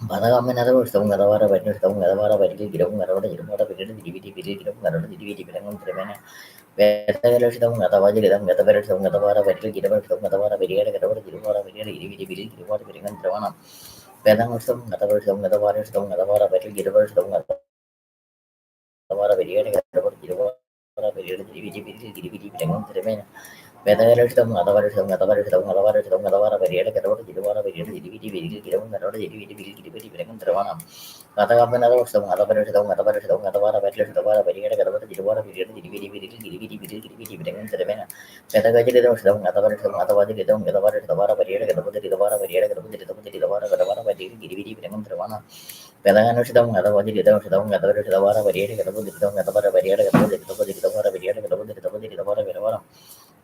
Petakapan atau setemu atau pada barikel setemu atau pada barikel kira pun ada pada jiru para bagi ada jadi video kira pun ada jadi video bilang termana Petakapan setemu atau pada kita nggak pada setemu atau pada barikel kira pun setemu atau pada bagi ada pada jiru para bagi ada jadi video kira pada bilang termana Petakapan setemu atau pada setemu atau pada barikel kira pun setemu atau pada bagi ada pada jiru para bagi ada jadi video bilang termana Vedayarism, Matabarism, Matabarism, Matabarism, Matavara, Varieta, Carota, Jidavara, Varieta, Dividi, Kiram, Carota, Dividi, Venemantaravana, Matagapanavasam, Matabarism, Matabarism, Matavara, Varieta, Varieta, Carota, Jidavara, Varieta, Dividi, Venemantaravana, Petagajirism, Matabarism, Matavadism, Matavara, Varieta, Carota, Divara, Varieta, Divara, Catavara, Dividi, Venemantaravana, Vedanganusam, Matavadism, Matavara, Varieta, Carota, Matavara, Varieta, Divara, Varieta, Divara, Divara,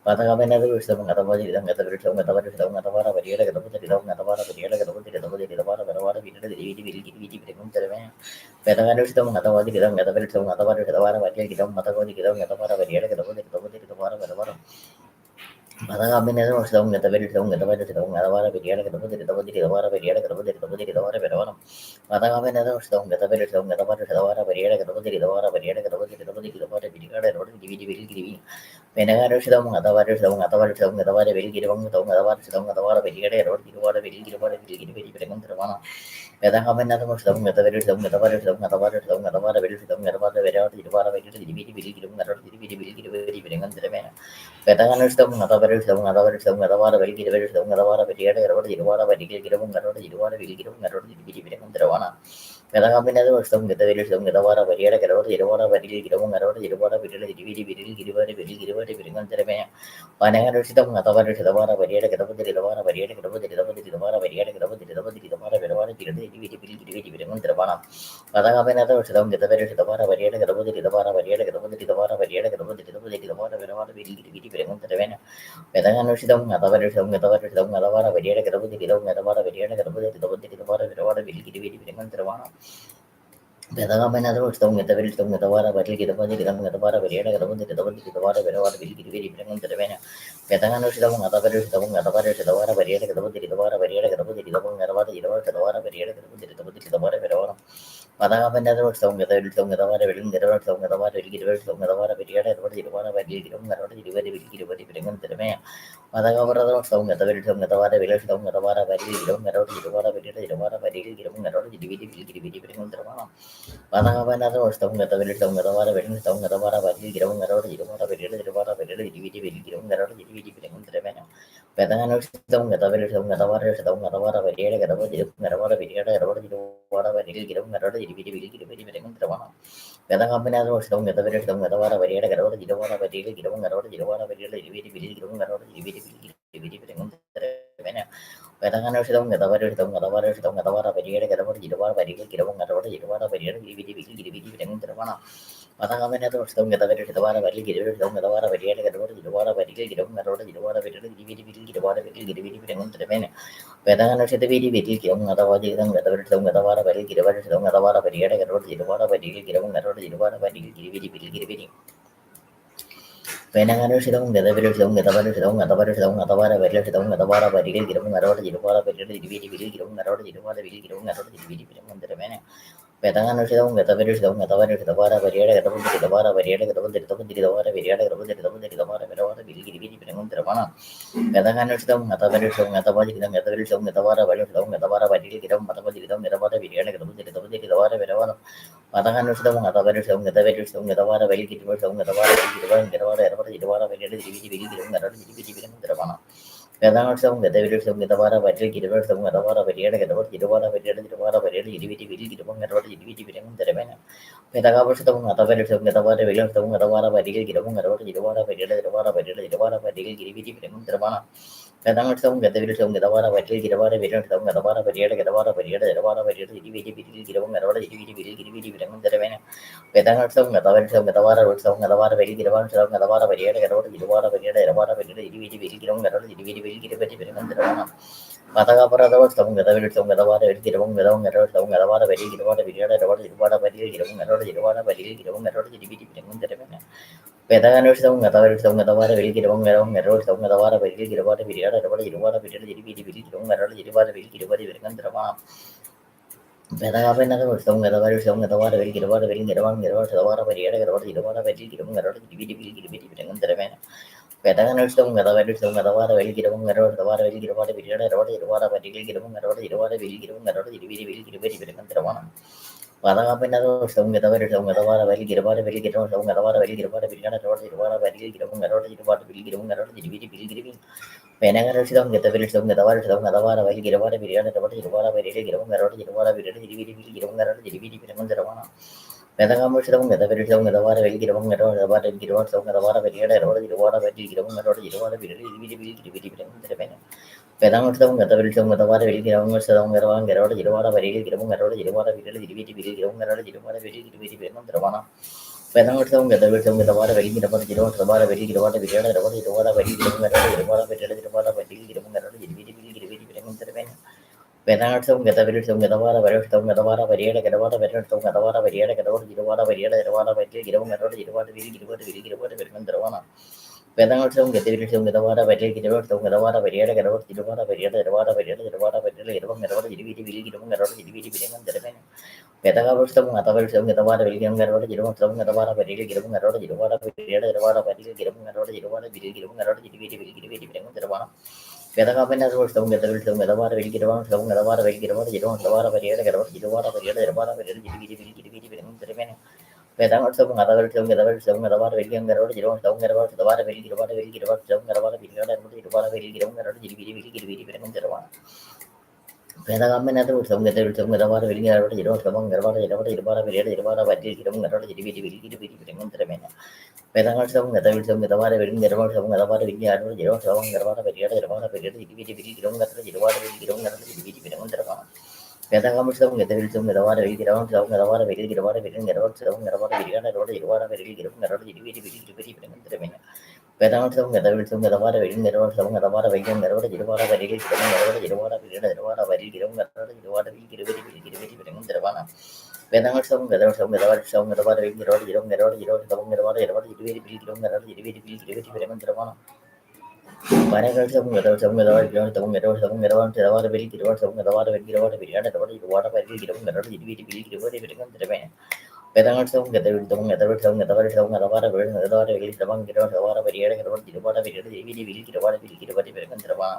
Patakamen atau bersama kata baju kita kata bersama kata baju kita kata para baju kita kata baju kita kata para baju kita kata baju kita para baju kita di berikut terusnya Patakamen bersama kata baju kita kata bersama kata baju kita para baju kita kata baju kita kata para baju kita kata baju kita para baju Patakamen atau bersama kata bersama kata baju kita kata para baju kita kata baju kita para baju kita kata baju kita para baju Patakamen atau bersama kata bersama kata baju kita para baju kita kata baju kita para baju kita kata baju kita para baju kita di Venagar sudah mengatakan beli kira bang tahu mengatakan beli kira error beli perengan termana Vedang kami nanti sudah mengatakan beli kira perengan termana Vedang kan sudah mengatakan beli kira error beli kira perengan termana Pedagambinado Stum get the village of Gadavara, Varia, Gadavara, Valley, Giravon, Jirvara, Vitali, Girivari, Girivari, Teremea, Panagaristam, Natavara, Shadavara, Varia, Gadava, Varia, Gadava, Varia, Gadava, Vedavara, Girivi, Padagambinado Stum get the village of Davara, Varia, Gadava, Varia, Gadava, Varia, Gadava, Vedavara, Vedanganushitam, Natavarism, Metavarism, Malavara, Varia, Gravity, Metavara, Varia, Gravity, Villagiri, Vidamantaravana, Vedangamanado, Stone, Metavirism, Metavara, Valley, Metavara, Varia, Gravity, Vedavara, Villagiri, Vidamantaravana, Vedanganushitam, Natavarism, Natavarisavara, Varia, Gravity, Varia, Gravity, Vedavara, Varia, Gravity, Padangapinado, Stone, Metavara, Villing, Metavara, Vidia, Vidia, Madagavara song at the very tongue at the water village tongue at the water valley, Mirror, Vada, Padangavana song at the village tongue at the water village tongue at the water valley, Giron, Padangano song at the village tongue at the water tongue at the water valley, Vedangapinado song at the village tongue at the water valley, Vedangano Gadavara, Varia, Gadavara, Gidavara, Varia, Giravana, Varia, Padangapinado song at the village of the water valley, Gidavara, Varia, Gadavara, Varia, Giravana, Vedangano said the video, Matavadi, Gatavara, Varia, Gidavara, Varia, Gadavara, Varia, Venangano the village of Matavara, Varia, Giravana, Petangano the village of Matavara, Varia, Gadavara, Varia, Gadavara, Petangano, Matavara, Matavara, Varia, Padangano Matavara, Very Vedana song, the David song, the Vara, Vajay, Giver song, the Vara, Varia, the Vara, Varia, the Revena. Pedagava song, the Valley song, the Vara, William song, the Vara, Varia, Giravon, the Vara, the Vara, Pedana song, the David song, the Vara, Vajay, Giravara, William song, the Vara, Varia, the Revena. Vedana song, the Valley song, the Vara, song, the Vara, Varia, Giravan song, the Vara, Varia, the Vara, Patagapara song, the village song, the water, Giravon, the long arrow, song, the water, very good water, Vidia, the water, very Giravon, the water, very Giravon, the water, the Revena. Pedagano song, the village song, the water, very Giravon, the long arrow, song, the water, very good water, Vidia, the water, Vidia, the water, very good water, Pedagapana song, the village song, the water, very good water, very Giravon, the water, very good water, the water, very Giravon, the Revena. Pedagano song, the village song, the water, very Giravon, the water, very good water, Vidia, the water, very Giravon, the water, very Giravon, the water, Padangapinado song, the very song, the water, very good water, very Giravon, the water, very good water, Vidia, the water, very Giravon, the water, very Giravon, Penangaro song, the village song, the water, the water, very good water, Vidia, the water, very Giravon, the water, very Giravon, the water, Pedangamo song, the very song, the water, very Giravon, the water, Giravon, song, the water, very the water, very Giravon, the water, very Pedangam the village of the water, very Giravon, song, the one, get out of the water, very Giravon, the water, the water, Pedangam the village of the water, very Giravon, the water, very Giravon, the water, very Giravon, the water, very Giravon, the water, Penangam get the village of the water, very strong, the water, very get the water, very strong, the water, very get the water, the water, very the water, very Giravon, the water, very Giravon, Pedangam get the village of the water, very get the water, the water, very get the water, the water, very the water, very the water, very the water, Pedagabus of Matavels of the water, very young, the water, the water, very Giravon, the water, the water, the water, very Giravon, the water, very Giravon, the water, Pedagapana was some get the village of the water, very Giravon, some the water, very Giravon, the water, very the water, very the water, very Vedangos of Mother, some the water, some the water, very young, the water, the water, very the water, very the water, some the water, very the water, very Giravon, the water, വേദകാമ്പനകത്ത് ഉത്സവം ഉത്സവം ഗതവാര വെലിങ്ങരോട് ഇരുവട്ടം ഗർവാട ഇടവട ഇരുപാട പെരിയുടെ ഇരുപാട പറ്റി ഇരും ഗരോട് ഇരുവിരി വിരികിരി വിരി വിരങ്ങുന്തരമേന വേദാംഗോത്സവം ഗതവാര വെലിങ് ഗർവോത്സവം ഗതവാര വിരിയാരോട് ഇരുവട്ടം ഗർവാട പെരിയുടെ ഇരുപാട പെരിയുടെ ഇരുവിരി വിരി ഇരും ഗരുടെ ഇരുപാട വിരി ഇരും ഗരുടെ ഇരുവിരി വിരങ്ങുന്തരമാണ് വേദാംഗോത്സവം ഗതവിത്സവം ഗതവാര വെലി ഗിരവോത്സവം ഗതവാര വെലി ഗിരവാട വെലി ഗർവോത്സവം ഗർവാട വിരിയാടോട് ഇരുപാട വെലി ഇരും ഗരോട് ഇരുവിരി വിരി ഇരുവിരി വിരങ്ങുന്തരമേന വേദാംഗോത്സവം ഗതവിത്സവം ഗതവാര വെലി ഗർവോത്സവം ഗതവാര വൈകം ഗരോട് ഇരുപാട വരികിൽ കിടന്ന് ഗരോട് ഇരുപാട പിരീട് ഇരുപാട വരിൽ ഇരും ഗരോട് ഇരുപാട വിരി ഇരുവരി വിരി ഇരുവരി വിരങ്ങുന്തരമാണ് വേദാംഗോത്സവം ഗതോത്സവം ഗതവാത്സവം ഗതവാര വെലി ഗരോട് ഇരും ഗരോട് ഇരുവോത്സവം ഗതവാര ഇരുപാട ഇരുവരി വിരി ഇരും ഗരോട് ഇരുവരി വിരി ഇരുവരി വിരങ്ങുന്തരമാണ് വരകോത്സവം ഗതോത്സവം ഗതവാര ഗിരോത്സവം ഗരോത്സവം ഗതവാൻ ഗതവാര വെലി ഗിരോത്സവം ഗതവാര വെലി ഗിരോട് പിരീട് ഇരുപാട ഇരുപാട വരിൽ ഇരും ഗരോട് ഇരുവരി വിരി ഇരുവരി വിരങ്ങുന്തരമേ വേദാംഗോത്സവം ഗതവിത്സവം ഗതവിത്സവം ഗതവത്സവം ഗതവാര വെളി ഗതവാര വെലി ഗിരവം ഗിരവാര പരിയുടെ ഗിരവം ഇരുപാട പിരീട് ഇരുവിരി വിരി ഇരുപാട വിരി ഇരുവരി വിരങ്ങുന്തരമാണ്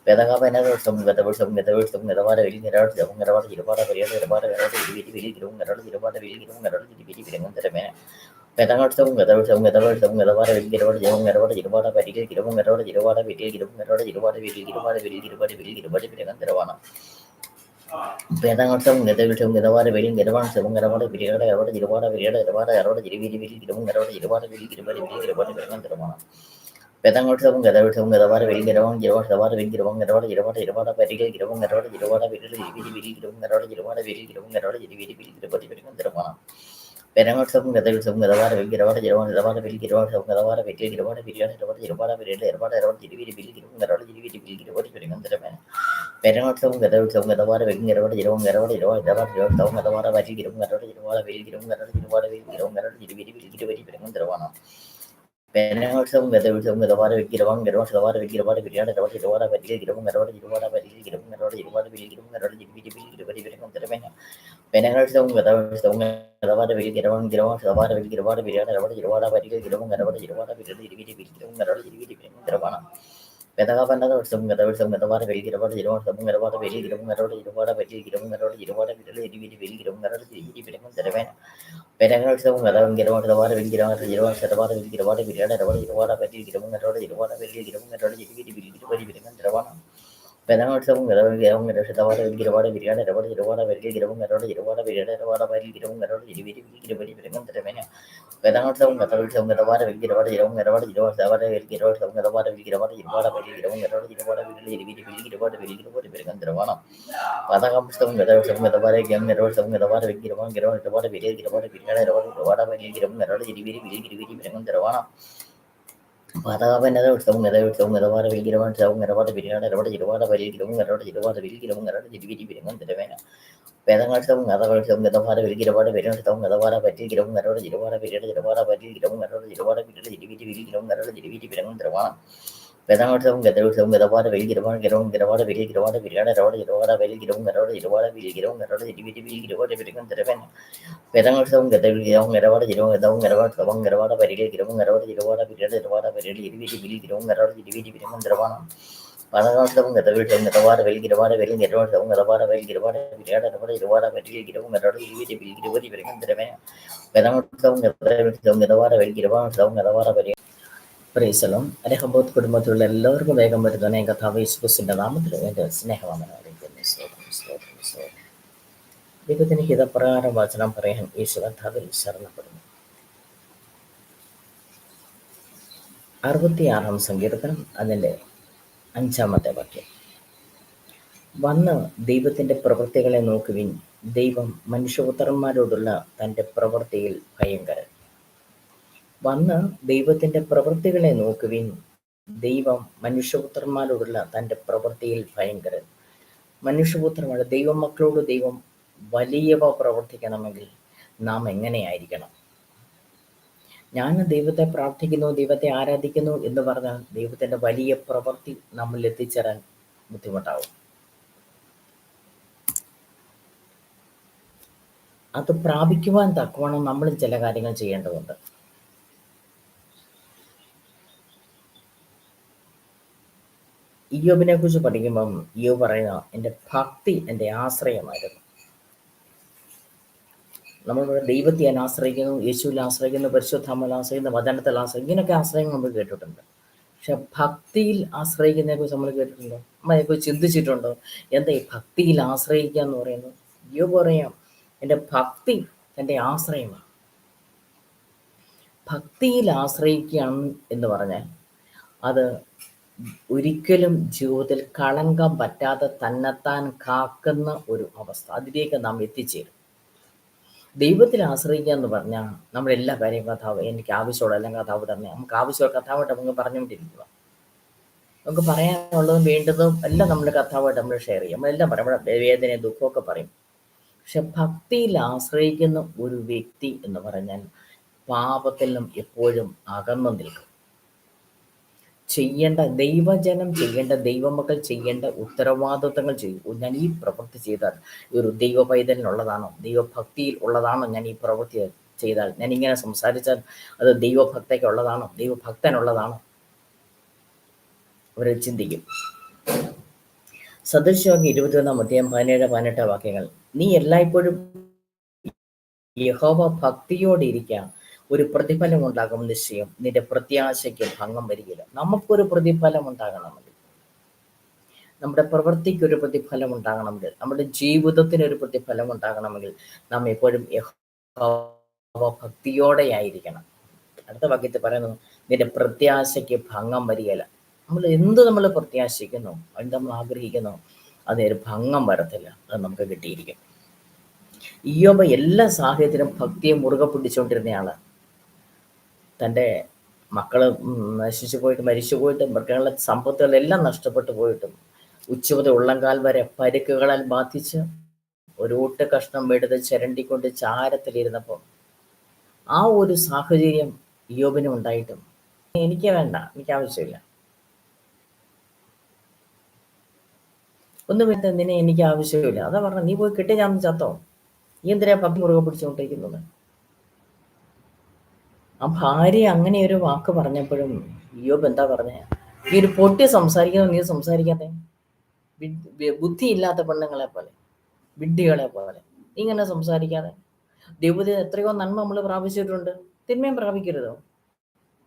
വേദകാപനോത്സവം ഗതവിത്സവം ഗതവിത്സവം ഗതവാര വെലി ഗരോത്സവം ഗതവാര ഇരുപാട പരിയുടെ ഇരുപാട ഗരോട് ഇരുവിരി വിരി ഗിരവും ഗരോട് ഇരുപാട വിരി ഗിരവും ഗരോട് ഇരുവിരി വിരങ്ങുന്തരമേ വേദാംഗോത്സവം ഗതവിത്സവം ഗതവിത്സവം ഗതവാര വെലി ഗരോട് ജവം ഗരോട് ഇരുപാട പരിയിൽ ഗിരവും ഗരോട് ഇരുപാട വിരിയിൽ ഗിരവും ഗരോട് ഇരുപാട വിരി ഇരുപാട വിരി ഇരുപാട് വിരി ഇരുപാട് വിരങ്ങുന്തരമാണ് വേദാംഗോത്സവം ഗതവിത്സവം ഗതവാര വെലിയും ഗരവാത്സവം ഗരവാട വിരിയുടെ ഗരോട് ഇരുപാട വിരിയുടെ ഗരവാട ഗരോട് ഇരുവിരി വിരി ഗിരവും ഗരോട് ഇരുപാട വിരി ഇരുപടി വിരി ഇരുപാട് വിരങ്ങുന്തരമാണ് വേദാംഗോത്സവം ഗതവിത്സവം ഗതവാര വെലി ഗരവം ഗിരവം ഗതവാര വെലി ഗിരവം ഗരോട് ഇരുപാട ഇരുപാട പരികൾ ഗിരവും ഗരോട് ഇരുപാട വിരിയുടെ ഇരുവിരി വിരി ഗിരവും ഗരോട് ഇരുപാട വിരി ഗിരവും ഗരോട് ഇരുവിരി വിരി ഇരുപടി വിരങ്ങുന്തരമാണ് വേദാംഗോത്സവം ഗതവിത്സവം ഗതവാര വെലി ഗരവാട ഗിരവം ഗതവാര വെലി ഗിരവാത്സവം ഗതവാര വെലി ഗിരവാട വിരിയുടെ ഇരുപാട ഇരുപാട വിരിയുടെ ഇരുപാട ഗരോട് ഇരുവിരി വിരി ഗിരവും ഗരോട് ഇരുവിരി വിരി ഇരുപടി വിരങ്ങുന്തരമേ വേദാംഗോത്സവം ഗതവിത്സവം ഗതവാര വെലി ഗരോട് ഗിരവം ഗരോട് ഇരുപാട ഗതവാര വരി ഗിരവും ഗരോട് ഇരുപാട വെലി ഗിരവും ഗരോട് ഇരുപാട വെലി ഗിരവും ഗരോട് ഇരുവിരി വിരി ഇരുവരി വിരങ്ങുന്തരമാണ് വേദാംഗോത്സവം ഗതവിത്സവം ഗതവാര വെലി ഗിരവം ഗരോട് ഗതവാര വെലി ഗിരവാട വിരിയുടെ ഗരോട് ഇരുപാട വരി ഗിരവും ഗരോട് ഇരുപാട വരി ഗിരവും ഗരോട് ഇരുപാട വെലി ഗിരവും ഗരോട് ഇരുവിരി വിരി ഇരുവരി വിരങ്ങുന്തരമേ വേദാംഗോത്സവം ഗതവിത്സവം ഗതവാര വെലി ഗിരവം ഗിരവം ഗതവാര വെലി ഗിരവാട വിരിയുടെ ഗരോട് ഇരുപാട വരി ഗിരവും ഗരോട് ഇരുപാട വിരിയുടെ ഇരുവിരി വിരി ഗിരവും ഗരോട് ഇരുവിരി വിരങ്ങുന്തരമാണ് വേദകാപനോത്സവം ഗതവിത്സവം ഗതവാര വെലി ഗിരവാട ഇരുവോത്സവം ഗതവാര വെലി ഗിരവും ഗരോട് ഇരുപാട വരി ഗിരവും ഗരോട് ഇരുപാട വിരൽ ഇരുവിരി വിരി ഗിരവും ഗരോട് ഇരുവിരി വിരങ്ങുന്തരമേ വേദകാത്സവം ഗതവം ഗിരവാട ഗതവാര വെലി ഗിരവാട ഇരുവാട ഗതവാര വെലി ഗിരവാട വിരിയുടെ ഗരോട് ഇരുപാട വരി ഗിരവും ഗരോട് ഇരുപാട വെലി ഗിരവും ഗരോട് ഇരുവിരി വിരി ഇരുവരി വിരങ്ങുന്തരമാണ് വേദാംഗോത്സവം ഗതവം ഗിരവം ഗതവാര വെലി ഗിരവാട വിരിയുടെ ഗരോട് ഇരുപാട വരി ഗിരവും ഗരോട് ഇരുപാട വിരിയുടെ ഇരുപാട വരി ഗിരവും ഗരോട് ഇരുവിരി വിരി ഇരുവരി വിരങ്ങുന്തരമേ വേദാംഗോത്സവം ഗതവിത്സവം ഗതവാര വെലി ഗിരവാട ഗിരവും ഗരോട് ഇരുവാട വെലി ഗിരോത്സവം ഗതവാര വെലി ഗിരവാട ഇരുപാട വരി ഗിരവും ഗരോട് ഇരുപാട വിരൽ ഇരുവിരി വിരി ഇരുപാട് വെലി ഇരുപാട് വിരങ്ങുന്തരമാണ് പാദകാംബുസ്തവം ഗതവിത്സവം ഗതവാര ഗം ഗരോത്സവം ഗതവാര വെലി ഗിരവം ഗിരവം ഇരുപാട വിരൽ ഗിരവാട വിരിയുടെ ഇരുപാട വരി ഗിരവും ഗരോട് ഇരുവിരി വിരി ഇരുവിരി വിരങ്ങുന്തരമാണ് പാദകാപനോത്സവം ഗതവിത്സവം ഗതവാര വെലി ഗിരവോത്സവം ഗതവാര വിരിയുടെ ഗരോട് ഇരുപാട വരി ഗിരവും ഗരോട് ഇരുപാട വിരി ഗിരവും ഗരോട് ഇരുവിരി വിരങ്ങുന്തരമേ വേദാംഗോത്സവം ഗതവിത്സവം ഗതവാര വെലി ഗിരവാട വിരോത്സവം ഗതവാര പറ്റി ഗിരവും ഗരോട് ഇരുപാട വിരിയുടെ ഇരുപാട വരി ഗിരവും ഗരോട് ഇരുപാട വിരൽ ഇരുവിരി വിരി ഗിരവും ഗരോട് ഇരുവിരി വിരങ്ങുന്തരമാണ് വേദാംഗോത്സവം ഗതവിത്സവം ഗതവാര വെലി ഗിരവാട ഗിരവും ഗിരവാട വിരി ഗിരവാട വിരിയുടെ ഗരോട് ഇരുപാട വെലി ഗിരവും ഗരോട് ഇരുപാട വിരി ഗിരവും ഗരോട് ഇരുവിരി വിരി ഇരുപാട് വിരങ്ങുന്തരമേ വേദാംഗോത്സവം ഗതവിരിയും ഗരവാട ഗിരവും ഗതവും ഗരവാടവും ഗരവാട പരിയിൽ ഗിരവും ഗരോട് ഇരുപാട വിരിയുടെ ഇരുപാട പരിയിൽ ഇരുവിരി വിരി ഗിരവും ഗരോട് ഇരുവിരി വിരങ്ങുന്തരമാണ് പാദകാംബുസ്തവം ഗതവിത്സവം ഗതവാര വെലി ഗിരവാട വെലി ഗരോത്സവം ഗതവാര വെലി ഗിരവാട വിരിയുടെ ഗരോട് ഇരുപാട പരിയിൽ ഗിരവും ഗരോട് ഇരുവിരി വിരി ഇരുവരി വിരങ്ങുന്തരമേ വേദാംഗോത്സവം ഗതവിത്സവം ഗതവാര വെലി ഗിരവാത്സവം ഗതവാര പരിയിൽ പ്രൈസലും അലഹബോധ് കുടുംബത്തിലുള്ള എല്ലാവർക്കും വേഗം വരുന്ന കഥാവ് യേശുക്രിസ്തുവിന്റെ നാമത്തിൽ എൻ്റെ സ്നേഹവന്ദനം അറിയിക്കുന്നു. സ്തോത്രം, സ്തോത്രം, സ്തോത്രം. ദൈവത്തിന് ഹിതപ്രകാരം വചനം പറയാൻ യേശു കർത്താവിൽ ശരണപ്പെടുന്നു. 66 സങ്കീർത്തനം അതിൻ്റെ 5 വാക്യം. വന്ന് ദൈവത്തിൻ്റെ പ്രവൃത്തികളെ നോക്കുവിൻ, ദൈവം മനുഷ്യപുത്രന്മാരോടുള്ള തൻ്റെ പ്രവൃത്തിയിൽ ഭയങ്കരൻ. വന്ന് ദൈവത്തിൻ്റെ പ്രവൃത്തികളെ നോക്കുവിൻ, ദൈവം മനുഷ്യപുത്രന്മാരോടുള്ള തൻ്റെ പ്രവൃത്തിയിൽ ഭയങ്കരൻ. മനുഷ്യപുത്രന്മാർ ദൈവമക്കളോട് ദൈവം വലിയവ പ്രവർത്തിക്കണമെങ്കിൽ നാം എങ്ങനെയായിരിക്കണം? ഞാൻ ദൈവത്തെ പ്രാർത്ഥിക്കുന്നു, ദൈവത്തെ ആരാധിക്കുന്നു എന്ന് പറഞ്ഞാൽ ദൈവത്തിൻ്റെ വലിയ പ്രവൃത്തി നമ്മിൽ എത്തിച്ചേരാൻ ബുദ്ധിമുട്ടാവും. അത് പ്രാപിക്കുവാൻ തക്കവണ്ണം നമ്മൾ ചില കാര്യങ്ങൾ ചെയ്യേണ്ടതുണ്ട്. ഇയ്യോബിനെ കുറിച്ച് പഠിക്കുമ്പം ഇയ്യോബ് പറയുന്ന എൻ്റെ ഭക്തി എൻ്റെ ആശ്രയമായിരുന്നു. നമ്മളിവിടെ ദൈവത്തെ ആശ്രയിക്കുന്നു, യേശുവിൽ ആശ്രയിക്കുന്നു, പരിശുദ്ധാത്മാവിൽ ആശ്രയിക്കുന്നു, വചനത്തിൽ ആശ്രയിക്കുന്നു, ഇങ്ങനെയൊക്കെ ആശ്രയം നമ്മൾ കേട്ടിട്ടുണ്ട്. പക്ഷെ ഭക്തിയിൽ ആശ്രയിക്കുന്നതിനെ കുറിച്ച് നമ്മൾ കേട്ടിട്ടുണ്ടോ? നമ്മൾ അതിനെക്കുറിച്ച് ചിന്തിച്ചിട്ടുണ്ടോ? എന്താ ഈ ഭക്തിയിൽ ആശ്രയിക്കുക എന്ന് പറയുന്നത്? യോബ് പറയാം, എൻ്റെ ഭക്തി എൻ്റെ ആശ്രയമാണ്. ഭക്തിയിൽ ആശ്രയിക്കുകയാണ് എന്ന് പറഞ്ഞാൽ അത് ഒരിക്കലും ജീവിതത്തിൽ കളങ്കം പറ്റാതെ തന്നെത്താൻ കാക്കുന്ന ഒരു അവസ്ഥ, അതിലേക്ക് നാം എത്തിച്ചേരും. ദൈവത്തിൽ ആശ്രയിക്കുക എന്ന് പറഞ്ഞാൽ നമ്മളെല്ലാ കാര്യവും കഥാവ്, എനിക്ക് ആവശ്യമുള്ള എല്ലാം കഥാവ് തന്നെ, നമുക്ക് ആവശ്യമുള്ള കഥാവായിട്ട് നമുക്ക് പറഞ്ഞുകൊണ്ടിരിക്കുക. നമുക്ക് പറയാനുള്ളതും വേണ്ടതും എല്ലാം നമ്മുടെ കഥാവായിട്ട് നമ്മൾ ഷെയർ ചെയ്യും. നമ്മളെല്ലാം പറയും, നമ്മുടെ വേദനയും ദുഃഖമൊക്കെ പറയും. പക്ഷെ ഭക്തിയിൽ ആശ്രയിക്കുന്ന ഒരു വ്യക്തി എന്ന് പറഞ്ഞാൽ പാപത്തിൽ നിന്നും എപ്പോഴും അകന്നു നിൽക്കും. ചെയ്യേണ്ട ദൈവജനം ചെയ്യേണ്ട, ദൈവമക്കൾ ചെയ്യേണ്ട ഉത്തരവാദിത്തങ്ങൾ ചെയ്യും. ഞാൻ ഈ പ്രവൃത്തി ചെയ്താൽ ഒരു ദൈവ പൈതലിനുള്ളതാണോ, ദൈവഭക്തിയിൽ ഉള്ളതാണോ? ഞാൻ ഈ പ്രവൃത്തി ചെയ്താൽ, ഞാൻ ഇങ്ങനെ സംസാരിച്ചാൽ അത് ദൈവഭക്തയ്ക്കുള്ളതാണോ, ദൈവഭക്തനുള്ളതാണോ? അവർ ചിന്തിക്കും. സദൃശവാക്യം 21-17 വാക്യങ്ങൾ. നീ എല്ലായ്പ്പോഴും യഹോവ ഭക്തിയോടെ ഇരിക്കാം, ഒരു പ്രതിഫലം ഉണ്ടാകും നിശ്ചയം, നിന്റെ പ്രത്യാശയ്ക്ക് ഭംഗം വരികയില്ല. നമുക്കൊരു പ്രതിഫലം ഉണ്ടാകണമെങ്കിൽ, നമ്മുടെ പ്രവൃത്തിക്കൊരു പ്രതിഫലം ഉണ്ടാകണമെങ്കിൽ, നമ്മുടെ ജീവിതത്തിനൊരു പ്രതിഫലം ഉണ്ടാകണമെങ്കിൽ നാം എപ്പോഴും യഹോവ ഭക്തിയോടെ ആയിരിക്കണം. അടുത്ത വാക്യത്തിൽ പറയുന്നു, നിന്റെ പ്രത്യാശയ്ക്ക് ഭംഗം വരികയില്ല. നമ്മൾ പ്രത്യാശിക്കുന്നു, എന്ത് നമ്മൾ ആഗ്രഹിക്കുന്നു, അതിനൊരു ഭംഗം വരത്തില്ല. അത് നമുക്ക് കിട്ടിയിരിക്കും. ഇയ്യോബ് എല്ലാ സാഹചര്യത്തിലും ഭക്തിയെ മുറുകെ പിടിച്ചുകൊണ്ടിരുന്നയാള്. തൻ്റെ മക്കള് നശിച്ചു പോയിട്ട്, മരിച്ചു പോയിട്ടും, മൃഗങ്ങളുടെ സമ്പത്തുകളെല്ലാം നഷ്ടപ്പെട്ടു പോയിട്ടും, ഉച്ചമുതൽ ഉള്ളംകാൽ വരെ പരിക്കുകളാൽ ബാധിച്ച് ഒരു ഊട്ട് കഷ്ണം എടുത്ത് ചിരണ്ടിക്കൊണ്ട് ചാരത്തിലിരുന്നപ്പോൾ ആ ഒരു സാഹചര്യം ഇയ്യോബിന് ഉണ്ടായിട്ടും, എനിക്ക് വേണ്ട, എനിക്ക് ആവശ്യമില്ല, ഒന്നും വേണ്ട, നിന്നെ എനിക്ക് ആവശ്യമില്ല. അതാ പറഞ്ഞ, നീ പോയി കിട്ടി ഞാൻ ചത്തോ, നീ എന്തിനാ ഭക്തി മുറുകെ പിടിച്ചുകൊണ്ടിരിക്കുന്നത്? ആ ഭാര്യ അങ്ങനെ ഒരു വാക്ക് പറഞ്ഞപ്പോഴും ഇയ്യോബ് എന്താ പറഞ്ഞേ? ഈ ഒരു പൊട്ടി സംസാരിക്കുന്ന നീ സംസാരിക്കാതെ, ബുദ്ധിയില്ലാത്ത പെണ്ണുങ്ങളെ പോലെ, വിഡ്ഢികളെ പോലെ ഇങ്ങനെ സംസാരിക്കാതെ. ദൈവത്തിൽ എത്രയോ നന്മ നമ്മൾ പ്രാപിച്ചിട്ടുണ്ട്, തിന്മയും പ്രാപിക്കരുതോ?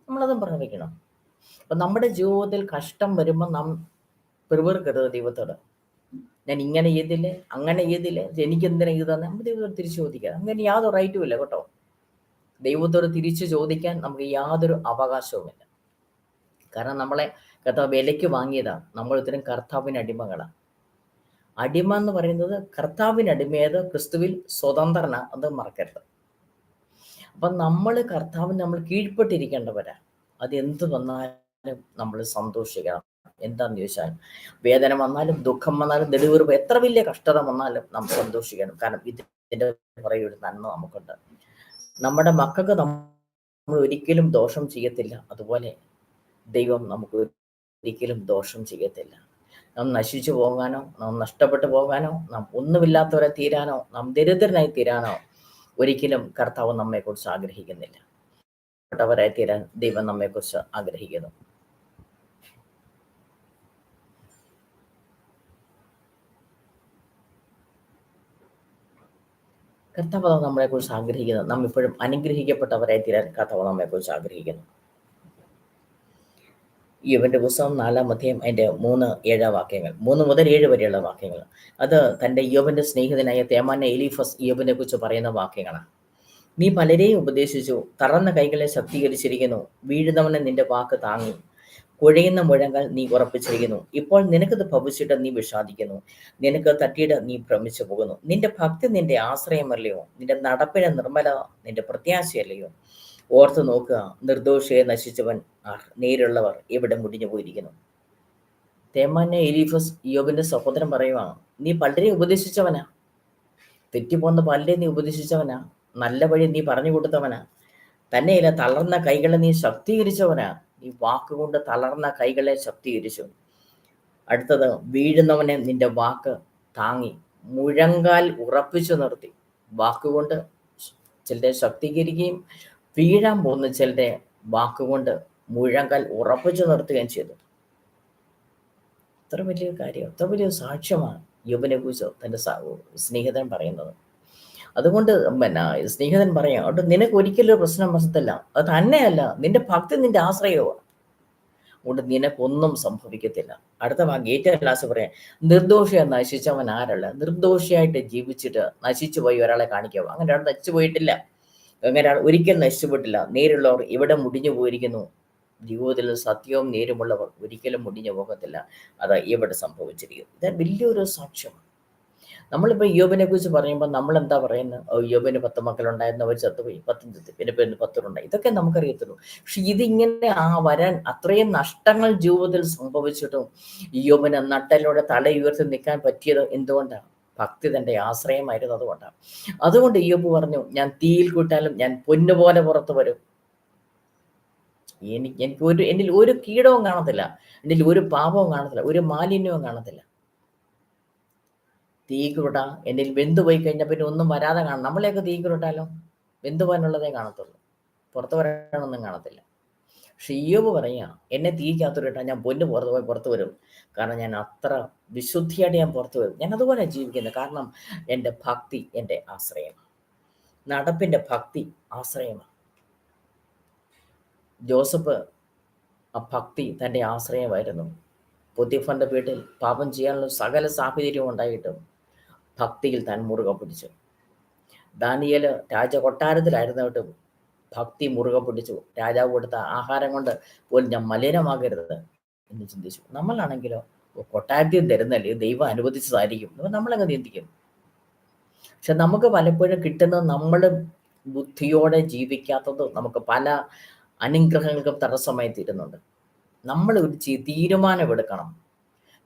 നമ്മളതും പ്രാപിക്കണം. അപ്പൊ നമ്മുടെ ജീവിതത്തിൽ കഷ്ടം വരുമ്പോൾ നാം പിറുപിറുക്കരുത് ദൈവത്തോട്. ഞാൻ ഇങ്ങനെ ചെയ്തില്ലേ, അങ്ങനെ ചെയ്തില്ലേ, എനിക്കെന്തിനാ ഇത് തന്നെ, നമ്മൾ ദൈവത്തോട് തിരിച്ചു ചോദിക്കുക. അങ്ങനെ യാതൊരു റൈറ്റും ഇല്ല കേട്ടോ. ദൈവത്തോട് തിരിച്ചു ചോദിക്കാൻ നമുക്ക് യാതൊരു അവകാശവുമില്ല. കാരണം നമ്മളെ കർത്താവ് വിലയ്ക്ക് വാങ്ങിയതാണ്. നമ്മൾ ഇത്തരം കർത്താവിന് അടിമകളാണ്. അടിമ എന്ന് പറയുന്നത് കർത്താവിന് അടിമയത്, ക്രിസ്തുവിൽ സ്വതന്ത്രന, അത് മറക്കരുത്. അപ്പം നമ്മൾ കർത്താവിന് നമ്മൾ കീഴ്പ്പെട്ടിരിക്കേണ്ടവരാ. അത് എന്ത് വന്നാലും നമ്മൾ സന്തോഷിക്കണം. എന്താന്ന് ചോദിച്ചാൽ, വേദന വന്നാലും ദുഃഖം വന്നാലും നെടുവീർപ്പ് എത്ര വലിയ കഷ്ടത വന്നാലും നാം സന്തോഷിക്കണം. കാരണം ഇതിൻ്റെ പുറകെ ഒരു നന്മ നമുക്കുണ്ട്. നമ്മുടെ മക്കൾക്ക് നമ്മൾ ഒരിക്കലും ദോഷം ചെയ്യത്തില്ല. അതുപോലെ ദൈവം നമുക്ക് ഒരിക്കലും ദോഷം ചെയ്യത്തില്ല. നാം നശിച്ചു പോകാനോ, നാം നഷ്ടപ്പെട്ടു പോകാനോ, നാം ഒന്നുമില്ലാത്തവരെ തീരാനോ, നാം ദരിദ്രനായി തീരാനോ ഒരിക്കലും കർത്താവ് നമ്മെക്കുറിച്ച് ആഗ്രഹിക്കുന്നില്ല. പ്പെട്ടവരായി തീരാൻ ദൈവം നമ്മെക്കുറിച്ച് ആഗ്രഹിക്കുന്നു. കർത്താവ് നമ്മളെക്കുറിച്ച് ആഗ്രഹിക്കുന്നു. നാം ഇപ്പോഴും അനുഗ്രഹിക്കപ്പെട്ടവരായി തീരാൻ കർത്താവ് നമ്മെക്കുറിച്ച് ആഗ്രഹിക്കുന്നു. യോബിന്റെ പുസ്തകം 4-ാം അധ്യായം അതിൻ്റെ 3-7 വാക്യങ്ങൾ, 3 മുതൽ 7 വരെയുള്ള വാക്യങ്ങൾ. അത് തൻ്റെ യോബിന്റെ സ്നേഹിതനായ തേമാനെ എലീഫസ് യോബിനെ കുറിച്ച് പറയുന്ന വാക്യങ്ങളാണ്. നീ പലരെയും ഉപദേശിച്ചു, തളർന്ന കൈകളെ ശക്തീകരിച്ചിരിക്കുന്നു, വീഴുന്നവനെ നിന്റെ വാക്ക് താങ്ങി, കുഴയുന്ന മുഴങ്ങൾ നീ ഉറപ്പിച്ചിരിക്കുന്നു. ഇപ്പോൾ നിനക്കത് ഭവിച്ചിട്ട് നീ വിഷാദിക്കുന്നു, നിനക്ക് തട്ടിയിട്ട് നീ ഭ്രമിച്ചു പോകുന്നു. നിന്റെ ഭക്തി നിന്റെ ആശ്രയമല്ലയോ, നിന്റെ നടപ്പിന് നിർമ്മല നിന്റെ പ്രത്യാശയല്ലയോ? ഓർത്ത് നോക്കുക, നിർദോഷിയെ നശിച്ചവൻ നേരുള്ളവർ എവിടെ മുടിഞ്ഞു പോയിരിക്കുന്നു. തേമാനെ എലീഫസ് യോബിന്റെ സഹോദരൻ പറയുവാണ്, നീ പലരെ ഉപദേശിച്ചവനാ, തെറ്റിപ്പോന്ന പലരെ നീ ഉപദേശിച്ചവനാ, നല്ല വഴി നീ പറഞ്ഞു കൊടുത്തവനാ, തന്നെയില്ല തളർന്ന കൈകളെ നീ ശക്തീകരിച്ചവനാ. ഈ വാക്കുകൊണ്ട് തളർന്ന കൈകളെ ശക്തീകരിച്ചു. അടുത്തത്, വീഴുന്നവനെ നിന്റെ വാക്ക് താങ്ങി, മുഴങ്കാൽ ഉറപ്പിച്ചു നിർത്തി. വാക്കുകൊണ്ട് ചിലരെ ശക്തീകരിക്കുകയും വീഴാൻ പോകുന്ന ചിലരെ വാക്കുകൊണ്ട് മുഴങ്കാൽ ഉറപ്പിച്ചു നിർത്തുകയും ചെയ്തു. എത്ര വലിയ കാര്യം, എത്ര വലിയ സാക്ഷ്യമാണ് യോബിനെ കുറിച്ച് തൻ്റെ സ്നേഹിതൻ പറയുന്നത്. അതുകൊണ്ട് സ്നേഹിതൻ പറയാം, അതുകൊണ്ട് നിനക്ക് ഒരിക്കലും ഒരു പ്രശ്നം വസത്തില്ല. അത് തന്നെയല്ല, നിന്റെ ഭക്തി നിന്റെ ആശ്രയമാണ്. അതുകൊണ്ട് നിനക്കൊന്നും സംഭവിക്കത്തില്ല. അടുത്ത ഏറ്റവും ലാസ്റ്റ് പറയാം, നിർദോഷിയെ നശിച്ചവൻ ആരല്ല? നിർദോഷിയായിട്ട് ജീവിച്ചിട്ട് നശിച്ചു പോയി ഒരാളെ കാണിക്കാവോ? അങ്ങനെ ഒരാൾ നശിച്ചു പോയിട്ടില്ല. അങ്ങനെ ഒരിക്കലും നശിച്ചുപോയിട്ടില്ല. നേരുള്ളവർ ഇവിടെ മുടിഞ്ഞു പോയിരിക്കുന്നു. ജീവിതത്തിൽ സത്യവും നേരുമുള്ളവർ ഒരിക്കലും മുടിഞ്ഞു പോകത്തില്ല. അത് ഇവിടെ സംഭവിച്ചിരിക്കുന്നു. ഇത് വലിയൊരു സാക്ഷ്യമാണ്. നമ്മളിപ്പോൾ ഇയ്യോബിനെ കുറിച്ച് പറയുമ്പോൾ നമ്മൾ എന്താ പറയുന്നത്? ഇയ്യോബിന് 10 മക്കളുണ്ടായിരുന്നു, അവർ ചത്തുപോയി, 10 ചത്തു, പിന്നെ 10 ഇതൊക്കെ നമുക്കറിയത്തുള്ളൂ. പക്ഷെ ഇതിങ്ങനെ വരാൻ അത്രയും നഷ്ടങ്ങൾ ജീവിതത്തിൽ സംഭവിച്ചിട്ടും ഇയ്യോബിന് നട്ടലോടെ തല ഉയർത്തി നിൽക്കാൻ പറ്റിയത് എന്തുകൊണ്ടാണ്? ഭക്തി തൻ്റെ ആശ്രയമായിരുന്നു. അതുകൊണ്ട് ഇയ്യോബ് പറഞ്ഞു, ഞാൻ തീയിൽ കൂട്ടാലും ഞാൻ പൊന്നുപോലെ പുറത്തു വരും. എന്നിൽ ഒരു കീടവും കാണത്തില്ല, എന്നിൽ ഒരു പാപവും കാണത്തില്ല, ഒരു മാലിന്യവും കാണത്തില്ല. തീക്കുരുട്ട എന്നിൽ വെന്തു പോയി കഴിഞ്ഞാൽ പിന്നെ ഒന്നും വരാതെ കാണും. നമ്മളെയൊക്കെ തീക്കുരുട്ടാലോ വെന്തു പോകാനുള്ളതേ കാണത്തുള്ളൂ, പുറത്ത് വരാനൊന്നും കാണത്തില്ല. പക്ഷെ ഇയ്യോബ് പറയുക, എന്നെ തീക്കകത്തോട്ട് ഞാൻ പൊന്നു പുറത്ത് വരും. കാരണം ഞാൻ അത്ര വിശുദ്ധിയായിട്ട് ഞാൻ പുറത്തു വരും. ഞാൻ അതുപോലെ ജീവിക്കുന്നത്. കാരണം എൻ്റെ ഭക്തി എൻ്റെ ആശ്രയമാണ്. നടപ്പിൻ്റെ ഭക്തി ആശ്രയമാണ്. ജോസഫ് ആ ഭക്തി തൻ്റെ ആശ്രയമായിരുന്നു. പൊത്തിഫറിന്റെ വീട്ടിൽ പാപം ചെയ്യാനുള്ള സകല സാഹചര്യവും ഉണ്ടായിട്ടും ഭക്തിയിൽ താൻ മുറുകെ പിടിച്ചു. ദാനിയേൽ രാജകൊട്ടാരത്തിലായിരുന്നിട്ടും ഭക്തി മുറുകെ പിടിച്ചു. രാജാവ് കൊടുത്ത ആഹാരം കൊണ്ട് പോലും ഞാൻ മലിനമാകരുത് എന്ന് ചിന്തിച്ചു. നമ്മളാണെങ്കിലോ കൊട്ടാരത്തിൽ തരുന്നല്ലേ ദൈവം അനുവദിച്ചതായിരിക്കും, നമ്മളങ്ങ് ചിന്തിക്കും. പക്ഷെ നമുക്ക് പലപ്പോഴും കിട്ടുന്നത് നമ്മൾ ബുദ്ധിയോടെ ജീവിക്കാത്തത് നമുക്ക് പല അനുഗ്രഹങ്ങൾക്കും തടസ്സമായി തീരുന്നുണ്ട്. നമ്മൾ ഒരു തീരുമാനമെടുക്കണം.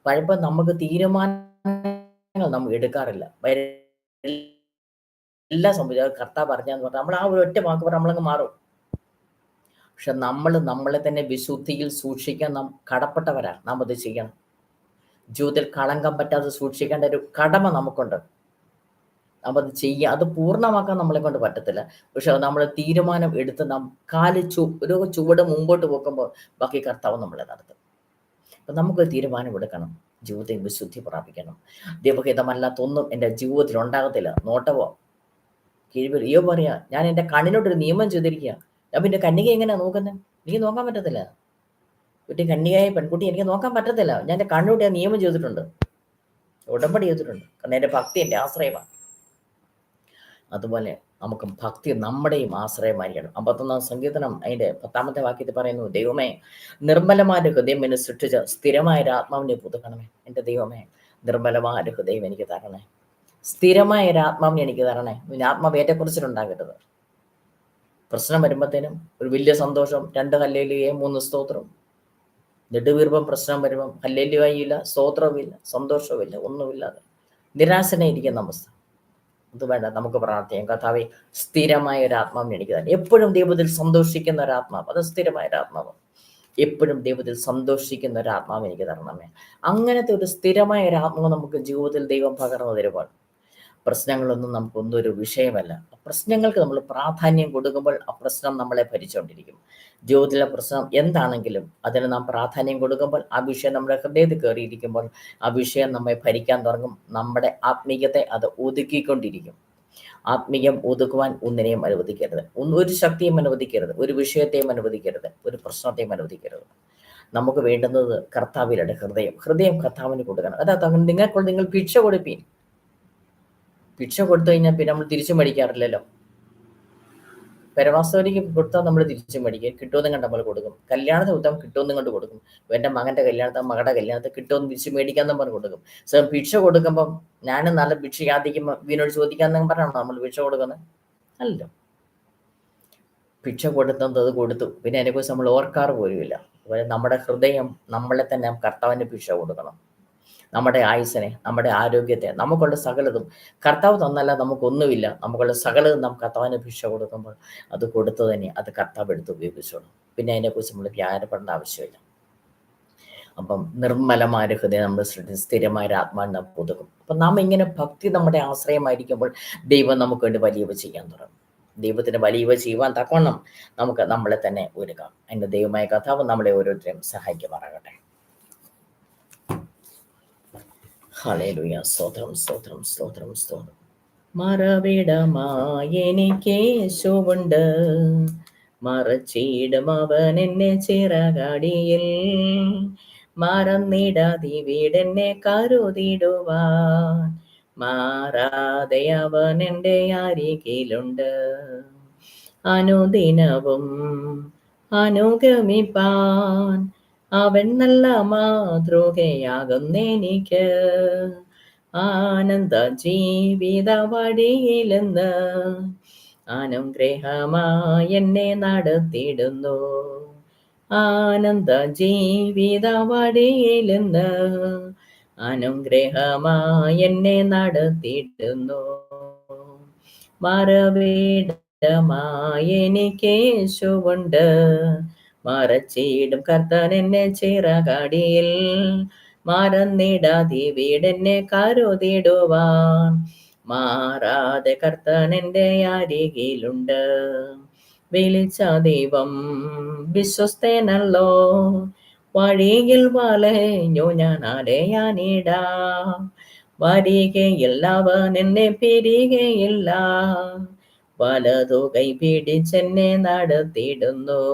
പലപ്പോഴും നമുക്ക് തീരുമാനങ്ങൾ നമ്മൾ എടുക്കാറില്ല. എല്ലാം സംഭവിച്ചു കർത്താവ് പറഞ്ഞാന്ന് പറഞ്ഞാൽ നമ്മൾ ആ ഒരു ഒറ്റ വാക്ക് പറഞ്ഞാൽ നമ്മളങ്ങ് മാറും. പക്ഷെ നമ്മളെ തന്നെ വിശുദ്ധിയിൽ സൂക്ഷിക്കാൻ നാം കടപ്പെട്ടവരാ. നാം അത് ചെയ്യണം. ജീവിതത്തിൽ കളങ്കം പറ്റാതെ സൂക്ഷിക്കേണ്ട ഒരു കടമ നമുക്കുണ്ട്. നാം അത് ചെയ്യുക. അത് പൂർണ്ണമാക്കാൻ നമ്മളെ കൊണ്ട് പറ്റത്തില്ല. പക്ഷെ നമ്മൾ തീരുമാനം എടുത്ത് നാം ഒരു ചുവട് മുമ്പോട്ട് പോകുമ്പോൾ ബാക്കി കർത്താവ് നമ്മളെ നടത്തും. അപ്പം നമുക്ക് തീരുമാനം എടുക്കണം. ജീവിതത്തിൽ വിശുദ്ധി പ്രാപിക്കണം. ദൈവഹിതമല്ലാത്തൊന്നും എൻ്റെ ജീവിതത്തിൽ ഉണ്ടാകത്തില്ല. നോട്ടവോ കീഴ്വരും അയ്യോ പറയാ, ഞാൻ എൻ്റെ കണ്ണിനോട്ടൊരു നിയമം ചെയ്തിരിക്കുക. ഞാൻ പിന്നെ കന്യക എങ്ങനെയാണ് നോക്കുന്നത്? എനിക്ക് നോക്കാൻ പറ്റത്തില്ല. ഒരു കന്യകയായ പെൺകുട്ടി എനിക്ക് നോക്കാൻ പറ്റത്തില്ല. ഞാൻ എൻ്റെ കണ്ണുകൂട്ടി ആ നിയമം ചെയ്തിട്ടുണ്ട്, ഉടമ്പടി ചെയ്തിട്ടുണ്ട്. കാരണം എൻ്റെ ഭക്തി എൻ്റെ ആശ്രയമാണ്. അതുപോലെ നമുക്ക് ഭക്തി നമ്മുടെയും ആശ്രയമായിരിക്കണം. 51 സങ്കീർത്തനം അതിൻ്റെ 10 വാക്യത്തിൽ പറയുന്നു, ദൈവമേ നിർമ്മലമായ ഹൃദയം എന്നെ സൃഷ്ടിച്ച സ്ഥിരമായ ഒരു ആത്മാവിനെ പുതുക്കണമേ. എൻ്റെ ദൈവമേ നിർമ്മലമായ ഒരു ഹൃദയം എനിക്ക് തരണേ, സ്ഥിരമായ ഒരു ആത്മാവിനെ എനിക്ക് തരണേ. പിന്നെ ആത്മാവ് ഏറ്റക്കുറിച്ചിട്ടുണ്ടാകരുത്. പ്രശ്നം വരുമ്പോഴത്തേനും ഒരു വലിയ സന്തോഷം, 2 ഹല്ലേലൂയയും 3 സ്തോത്രം. നെടുവീർപ്പം പ്രശ്നം വരുമ്പം ഹല്ലേലൂയയില്ല, സ്തോത്രവുമില്ല, സന്തോഷവുമില്ല, ഒന്നുമില്ലാതെ നിരാശനായിരിക്കുന്ന അവസ്ഥ. അത് വേണ്ട. നമുക്ക് പ്രാർത്ഥിക്കാം, കർത്താവേ സ്ഥിരമായ ഒരു ആത്മാവിനെ എനിക്ക് തന്നെ. എപ്പോഴും ദൈവത്തിൽ സന്തോഷിക്കുന്ന ഒരു ആത്മാവ്, അത് സ്ഥിരമായ ഒരു ആത്മാവ്. എപ്പോഴും ദൈവത്തിൽ സന്തോഷിക്കുന്ന ഒരു ആത്മാവ് എനിക്ക് തരണമേ. അങ്ങനത്തെ ഒരു സ്ഥിരമായ ഒരു ആത്മാവ് നമുക്ക് ജീവിതത്തിൽ ദൈവം പകർന്നു തരുമ്പോൾ പ്രശ്നങ്ങളൊന്നും നമുക്കൊന്നും ഒരു വിഷയമല്ല. പ്രശ്നങ്ങൾക്ക് നമ്മൾ പ്രാധാന്യം കൊടുക്കുമ്പോൾ ആ പ്രശ്നം നമ്മളെ ഭരിച്ചുകൊണ്ടിരിക്കും. ജീവിതത്തിലെ പ്രശ്നം എന്താണെങ്കിലും അതിന് നാം പ്രാധാന്യം കൊടുക്കുമ്പോൾ, ആ വിഷയം നമ്മുടെ ഹൃദയത്തിൽ കയറിയിരിക്കുമ്പോൾ ആ വിഷയം നമ്മെ ഭരിക്കാൻ തുടങ്ങും. നമ്മുടെ ആത്മീയത്തെ അത് ഒതുക്കിക്കൊണ്ടിരിക്കും. ആത്മീയം ഒതുക്കുവാൻ ഒന്നിനെയും അനുവദിക്കരുത്. ഒരു ശക്തിയും അനുവദിക്കരുത്, ഒരു വിഷയത്തെയും അനുവദിക്കരുത്, ഒരു പ്രശ്നത്തെയും അനുവദിക്കരുത്. നമുക്ക് വേണ്ടുന്നത് കർത്താവിലാണ് ഹൃദയം കർത്താവിന് കൊടുക്കണം. അതാ നിങ്ങൾ ഭിക്ഷ കൊടുപ്പീൻ. ഭിക്ഷ കൊടുത്തു കഴിഞ്ഞാൽ പിന്നെ നമ്മൾ തിരിച്ചു മേടിക്കാറില്ലല്ലോ. പരമാവസ്ഥയ്ക്ക് കൊടുത്താൽ നമ്മൾ തിരിച്ചു മേടിക്കും. കിട്ടുമെന്നും കണ്ട് നമ്മൾ കൊടുക്കും. കല്യാണത്തിന് കൊടുത്താൽ കിട്ടുമെന്നും കണ്ട് കൊടുക്കും. എൻ്റെ മകൻ്റെ കല്യാണത്തിൽ, മകളുടെ കല്യാണത്തിൽ കിട്ടുമെന്ന് തിരിച്ചു മേടിക്കാമെന്നും പറഞ്ഞ് കൊടുക്കും. സോ ഭിക്ഷ കൊടുക്കുമ്പം ഞാനും നല്ല ഭിക്ഷ യാതിക്കുമ്പോൾ വീണോട് ചോദിക്കാമെന്നും പറഞ്ഞാണോ നമ്മൾ ഭിക്ഷ കൊടുക്കുന്നത്? അല്ലല്ലോ. ഭിക്ഷ കൊടുത്തത് അത് കൊടുത്തു, പിന്നെ അതിനെക്കുറിച്ച് നമ്മൾ ഓർക്കാറ് പോലുമില്ല. അതുപോലെ നമ്മുടെ ഹൃദയം നമ്മളെ തന്നെ കർത്താവിന് ഭിക്ഷ കൊടുക്കണം. നമ്മുടെ ആയുസ്സിനെ, നമ്മുടെ ആരോഗ്യത്തെ, നമുക്കുള്ള സകലതും കർത്താവ് തന്നല്ല നമുക്കൊന്നുമില്ല. നമുക്കുള്ള സകലതും നാം കർത്താവിന് ഭിക്ഷ കൊടുക്കുമ്പോൾ അത് കൊടുത്തു തന്നെ അത് കർത്താവ് എടുത്ത് ഉപയോഗിച്ചോളും. പിന്നെ അതിനെക്കുറിച്ച് നമ്മൾ വ്യാപരപ്പെടേണ്ട ആവശ്യമില്ല. അപ്പം നിർമ്മലമായ ഹൃദയം നമ്മൾ സ്ഥിരമായ ആത്മാവിനെ നാം പുതുക്കും. അപ്പം നാം ഇങ്ങനെ ഭക്തി നമ്മുടെ ആശ്രയമായിരിക്കുമ്പോൾ ദൈവം നമുക്ക് വേണ്ടി വലിയവ ചെയ്യാൻ തുടങ്ങും. ദൈവത്തിന് വലിയവ ചെയ്യുവാൻ തക്കവണ്ണം നമുക്ക് നമ്മളെ തന്നെ ഒരുക്കാം. അതിൻ്റെ ദൈവമായ കർത്താവ് നമ്മളെ ഓരോരുത്തരെയും സഹായിക്കുമാറാകട്ടെ. ഹല്ലേലൂയ. സ്തോത്രം, സ്തോത്രം, സ്തോത്രം, സ്തോത്രം. മറവിടമായി എനിക്ക് യേശുവുണ്ട്, മറച്ചിടും അവൻ എന്നെ ചിറകടിയിൽ, മറന്നിടാതി വീടെന്നെ കരുതിടുവാൻ, മാറാതെ അവൻ എൻ്റെ അരികിലുണ്ട്. അനുദിനവും അനുഗമിപ്പാൻ അവൻ നല്ല മാതൃകയാകുന്നെനിക്ക്. ആനന്ദ ജീവിത വഴിയിലെന്ന് അനുഗ്രഹമായി എന്നെ നടത്തിയിടുന്നു. ആനന്ദ ജീവിത വഴിയിലെന്ന് അനുഗ്രഹമായി എന്നെ നടത്തിയിടുന്നു. മറവിടമായി എനിക്ക് യേശുവുണ്ട്, മറച്ചിടും കർത്താൻ എന്നെ ചിറകടിയിൽ, മറന്നിടാതെ വീടെന്നെ കരുതിടുവാൻ, മാറാതെ കർത്താൻ എൻ്റെ അരികിലുണ്ട്. വിളിച്ച ദൈവം വിശ്വസ്തനല്ലോ, വഴിയിൽ വലഞ്ഞു ഞാൻ അലയാനിടാ, വരികയില്ല അവൻ എന്നെ പിരികയില്ല, വലതു കൈ പിടിച്ചെന്നെ നടത്തിയിടുന്നു.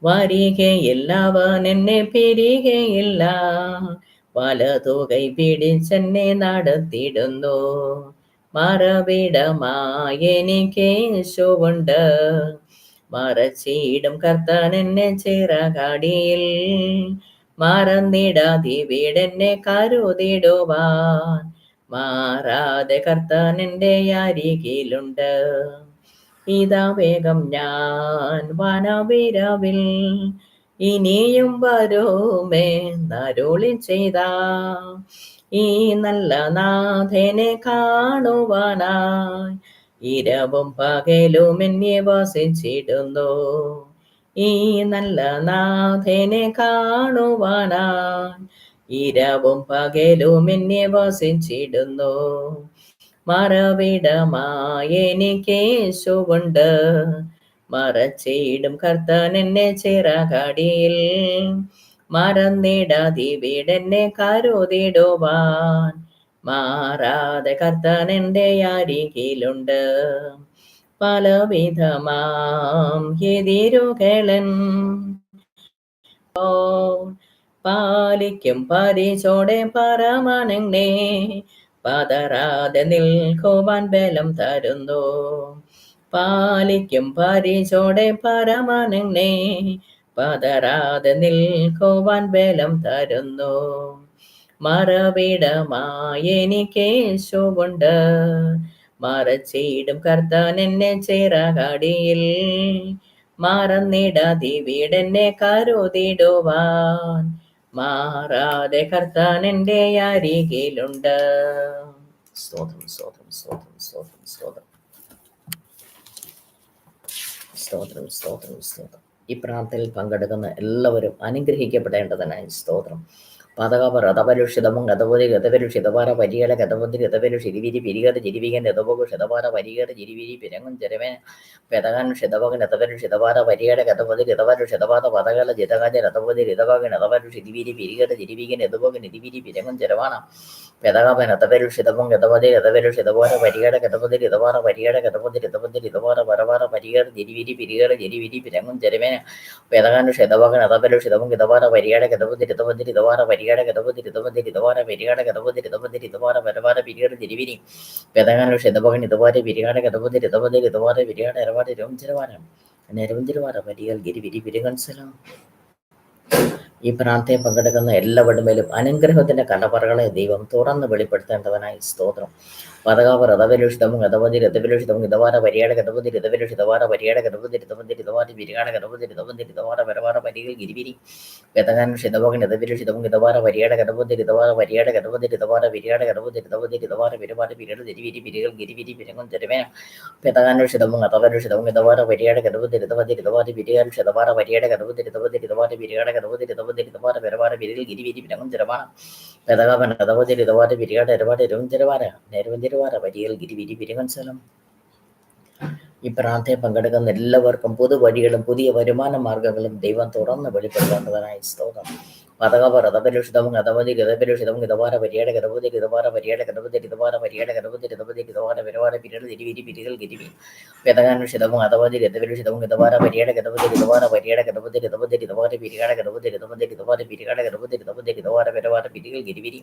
വരികയില്ല അവൻ എന്നെ പിരികയില്ല, വലതു കൈ പിടിച്ചെന്നെ നടത്തിയിടുന്നു. മറവിടമായി എനിക്ക് യേശുവുണ്ട്, മറച്ചിടും കർത്താൻ എന്നെ ചിറകടിയിൽ, മറന്നിടാതെ വീടെന്നെ കരുതിടുവാൻ, മാറാതെ കർത്താൻ എൻ്റെ അരികിലുണ്ട്. ഇതാ വേഗം ഞാൻ വനവിരവിൽ, ഇനിയും വരുമെന്നരുളി ചെയ്ത ഈ നല്ല നാഥനെ കാണുവാനായി, ഇരവും പകലും എന്നെ വസിച്ചിടുന്നു. ഈ നല്ല നാഥനെ കാണുവാനായി, ഇരവും പകലും എന്നെ വസിച്ചിടുന്നു. മറവിടമായി എനിക്ക് യേശുവുണ്ട്, മറച്ചിടും കർത്താൻ എന്നെ ചിറകടിയിൽ, മറന്നിടാതെ വീടെന്നെ കരുതിടുവാൻ, മാറാതെ കർത്താൻ എൻ്റെ അരികിലുണ്ട്. പലവിധമാം എതിരുകളൻ പാലിക്കും പരിചോടെ പരമനെന്നെ, പതറാതെ നിൽക്കുവാൻ ബലം തരുന്നു. പാലിക്കും പരിചോടെ പരമനെന്നെ, പതറാതെ നിൽക്കുവാൻ ബലം തരുന്നു. മറവിടമായി എനിക്ക് യേശുവുണ്ട്, മറച്ചിടും കർത്താൻ എന്നെ ചിറകടിയിൽ, മറന്നിടാതെ വീടെന്നെ കരുതിടുവാൻ, മാറാതെ കർത്താൻ എൻ്റെ അരികിലുണ്ട്. സ്തോത്രം സ്തോത്രം സ്തോത്രം സ്തോത്രം സ്തോത്രം സ്തോത്രം സ്തോത്രം സ്തോത്രം. ഈ പ്രാർത്ഥനയിൽ പങ്കെടുക്കുന്ന എല്ലാവരും അനുഗ്രഹിക്കപ്പെടേണ്ടതിനായി സ്തോത്രം. പതകപർ അതപരുഷിതമും ഗതപതി ഗതപരുഷിതപാര പരികട ഗതപതി ഗതപരു ശിരിവിരി പിരികട ജിരിവികൻ ഗതപകു ഷിതപാര പരികട ജിരിവിരി പിരങ്ങും ചെരവേൻ പെതകാൻ ഷിതപകൻ അതപരു ഷിതപാര പരികട ഗതപതി ഗതപരു ഷിതപാത പതകല ജിതകാജ രതപതി രിതപകൻ അതപരു ശിരിവിരി പിരികട ജിരിവികൻ ഗതപകൻ ഇതിവിരി പിരങ്ങും ചെരവാണ പെതകാപൻ അതപരു ഷിതപം ഗതപതി ഗതപരു ഷിതപാര പരികട ഗതപതി രിതപാര പരികട ഗതപതി രിതപതി രിതപാര പരപാര പരികട ജിരിവിരി പിരികട ജിരിവിരി പിരങ്ങും ചെരവേന പെതകാൻ ഷിതപകൻ അതപരു ഷിതപം ഗതപാര പരികട ഗതപതി രിതപതി രിതപാര പരികട ഗതപതി രിതപതി രിതപാര പരികട ഗതപതി രിതപതി രിതപാര പരപാര പിരികട ജിരിവിരി പെതകാൻ ഷിതപകൻ ഇതപാര പിരികട ഗതപതി രിതപതി രിതപാര പിരികട എരപാട് രോഞ്ചരവാരം നിരവഞ്ചരവാര പരികൾ ഗിരിവിരി പിരികൻസലം. ഈ പ്രാർത്ഥനയിൽ പങ്കെടുക്കുന്ന എല്ലാവരുടെ മേലും അനുഗ്രഹത്തിന്റെ കടപ്പറകളെ ദൈവം തുറന്ന് വെളിപ്പെടുത്തേണ്ടവനായി സ്തോത്രം. പതകാപർ അതപലുഷിതമും ഗതപതി രഥപലുഷിതമും ഇതവാര പരിയാട ഗതപതി രഥപലുഷിതവാര പരിയാട ഗതപതി രഥപതി രഥവാര പിരികാട ഗതപതി രഥപതി രഥവാര പരവാര പരികൾ ഗിരിവിരി പെതകാൻ ഷിതമകൻ രഥപലുഷിതമും ഇതവാര പരിയാട ഗതപതി രഥവാര പരിയാട ഗതപതി രഥവാര പിരിയാട ഗതപതി രഥപതി രഥവാര പിരവാര പിരിയുടെ തിരിവിരി പിരികൾ ഗിരിവിരി പിരങ്ങും ചെരുവേന പെതകാനുഷിതമും അതപലുഷിതമും ഇതവാര പരിയാട ഗതപതി രഥപതി രഥവാര പിരിയാൽ ഷിതവാര പരിയാട ഗതപതി രഥപതി രഥവാര പിരിയാട ഗതപതി രഥപതി രഥവാര പരവാര പിരികൾ ഗിരിവിരി പിരങ്ങും ചെരവാണ പെതകാപൻ ഗതപതി രഥവാര പിരിയാട എരവാട് രോഞ്ചരവാര നേരവഞ്ചരവാര പരികൾ ഗിരിവിരി പിരകൻസലം. ഈ പ്രാർത്ഥനയിൽ പങ്കെടുക്കുന്ന എല്ലാവർക്കും പുതുവഴികളും പുതിയ വരുമാന മാർഗങ്ങളും ദൈവം തുറന്ന് വെളിപ്പെടുത്തേണ്ടതിനായി സ്തോത്രം. പതകപര തപലുഷിതം ഗതപതി ഗതപലുഷിതം ഗതവാര പരിയാട ഗതപതി ഗതവാര പരിയാട ഗതപതി ഗതവാര പരിയാട ഗതപതി ഗതപതി ഗതവാര പരിവാര പിരൾ തിരിവിരി പിരികൾ ഗിരിവി പെതകാനുഷിതം ഗതപതി ഗതപലുഷിതം ഗതവാര പരിയാട ഗതപതി ഗതവാര പരിയാട ഗതപതി ഗതപതി ഗതവാര പിരികാട ഗതപതി ഗതപതി ഗതവാര പിരികാട ഗതപതി ഗതപതി ഗതവാര പരിവാര പിരികൾ ഗിരിവിരി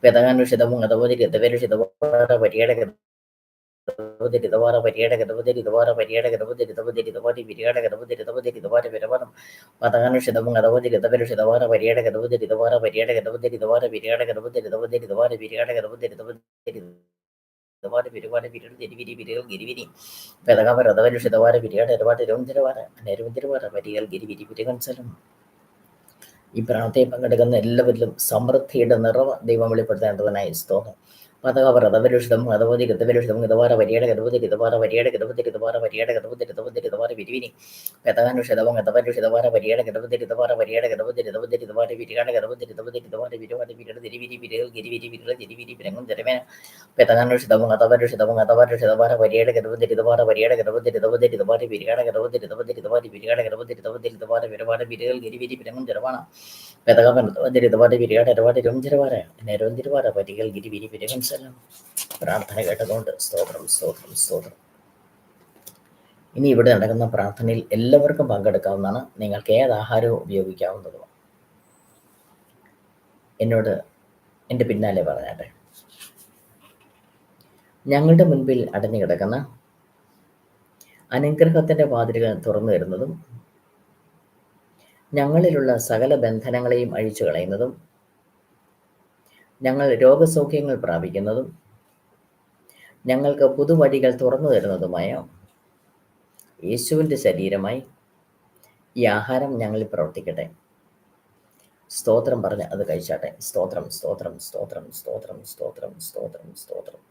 പെതകാനുഷിതം ഗതപതി ഗതപലുഷിതവാര പരിയാട ഗതവാര പരിയാട ഗതപതി ഗതവാര പരിയാട ഗതപതി ഗതപതി ഗതവാരി പിരികാട ഗതപതി ഗതപതി ഗതവാര പരിവാരം പതകാനുഷിതം ഗതപതി ഗതപലുഷിതവാര പരിയാട ഗതപതി ഗതവാര പരിയാട ഗതപതി ഗതവാര പിരികാട ഗതപതി ഗതപതി ഗതവാര പിരികാട ഗതപതി ഗതപതി ഗതവാര പിരുവാര പിരികൾ തിരിവിരി പിരികൾ ഗിരിവിരി പെതകാപര തപലുഷിതവാര പിരികാട ഒരുപാട് രോഞ്ചരവാര നിരവധിരവാര പരികൾ ഗിരിവിരി പിരികൻസലം. ഈ പ്രാർത്ഥനയിൽ പങ്കെടുക്കുന്ന എല്ലാവരിലും സമൃദ്ധിയുടെ നിറവ് ദൈവം വെളിപ്പെടുത്തേണ്ടതിനായി സ്തോത്രം. പതകപര തപലുഷിതം ഗതപതി ഗതപലുഷിതം ഗതവാര പരിയാട ഗതപതി ഗതവാര പരിയാട ഗതപതി ഗതവാര പരിയാട ഗതപതി ഗതപതി ഗതവാര പിരിവിരി പെതകാനുഷിതം ഗതപലുഷിതവാര പരിയാട ഗതപതി ഗതവാര പരിയാട ഗതപതി ഗതപതി ഗതവാര പിരികാട ഗതപതി ഗതപതി ഗതവാര പിരുവാര പിരികൾ തിരിവിരി പിരികൾ ഗിരിവിരി പിരികൾ തിരിവിരി പിരങ്ങും തിരവേന പെതകാനുഷിതം ഗതപലുഷിതം ഗതപലുഷിതവാര പരിയാട ഗതപതി ഗതവാര പരിയാട ഗതപതി ഗതപതി ഗതവാര പിരികാട ഗതപതി ഗതപതി ഗതവാര പിരികാട ഗതപതി ഗതപതി ഗതവാര പിരുവാര പിരികൾ ഗിരിവിരി പിരങ്ങും തിരവാണ പെതകാപര ഗതപതി പിരികാട ഒരുപാട് രോഞ്ചരവാര നിരവധിരവാര പരികൾ ഗിരിവിരി പിരകൻ സലം. പ്രാർത്ഥന കേട്ടതുകൊണ്ട് സ്തോത്രം സ്തോത്രം സ്തോത്രം. ഇനി ഇവിടെ നടക്കുന്ന പ്രാർത്ഥനയിൽ എല്ലാവർക്കും പങ്കെടുക്കാവുന്നതാണ്. നിങ്ങൾക്ക് ഏത് ആഹാരവും ഉപയോഗിക്കാവുന്നതുമാണ്. എന്നോട് എൻ്റെ പിന്നാലെ പറഞ്ഞാട്ടെ. ഞങ്ങളുടെ മുൻപിൽ അടഞ്ഞു കിടക്കുന്ന അനുഗ്രഹത്തിൻ്റെ വാതിലുകൾ തുറന്നു വരുന്നതും ഞങ്ങളിലുള്ള സകല ബന്ധനങ്ങളെയും അഴിച്ചു കളയുന്നതും ഞങ്ങൾ രോഗസൗഖ്യങ്ങൾ പ്രാപിക്കുന്നതും ഞങ്ങൾക്ക് പുതുവഴികൾ തുറന്നു തരുന്നതുമായ യേശുവിൻ്റെ ശരീരമായി ഈ ആഹാരം ഞങ്ങളിൽ പ്രവർത്തിക്കട്ടെ. സ്തോത്രം പറഞ്ഞ് അത് കഴിച്ചാട്ടെ. സ്തോത്രം സ്തോത്രം സ്തോത്രം സ്തോത്രം സ്തോത്രം സ്തോത്രം സ്തോത്രം.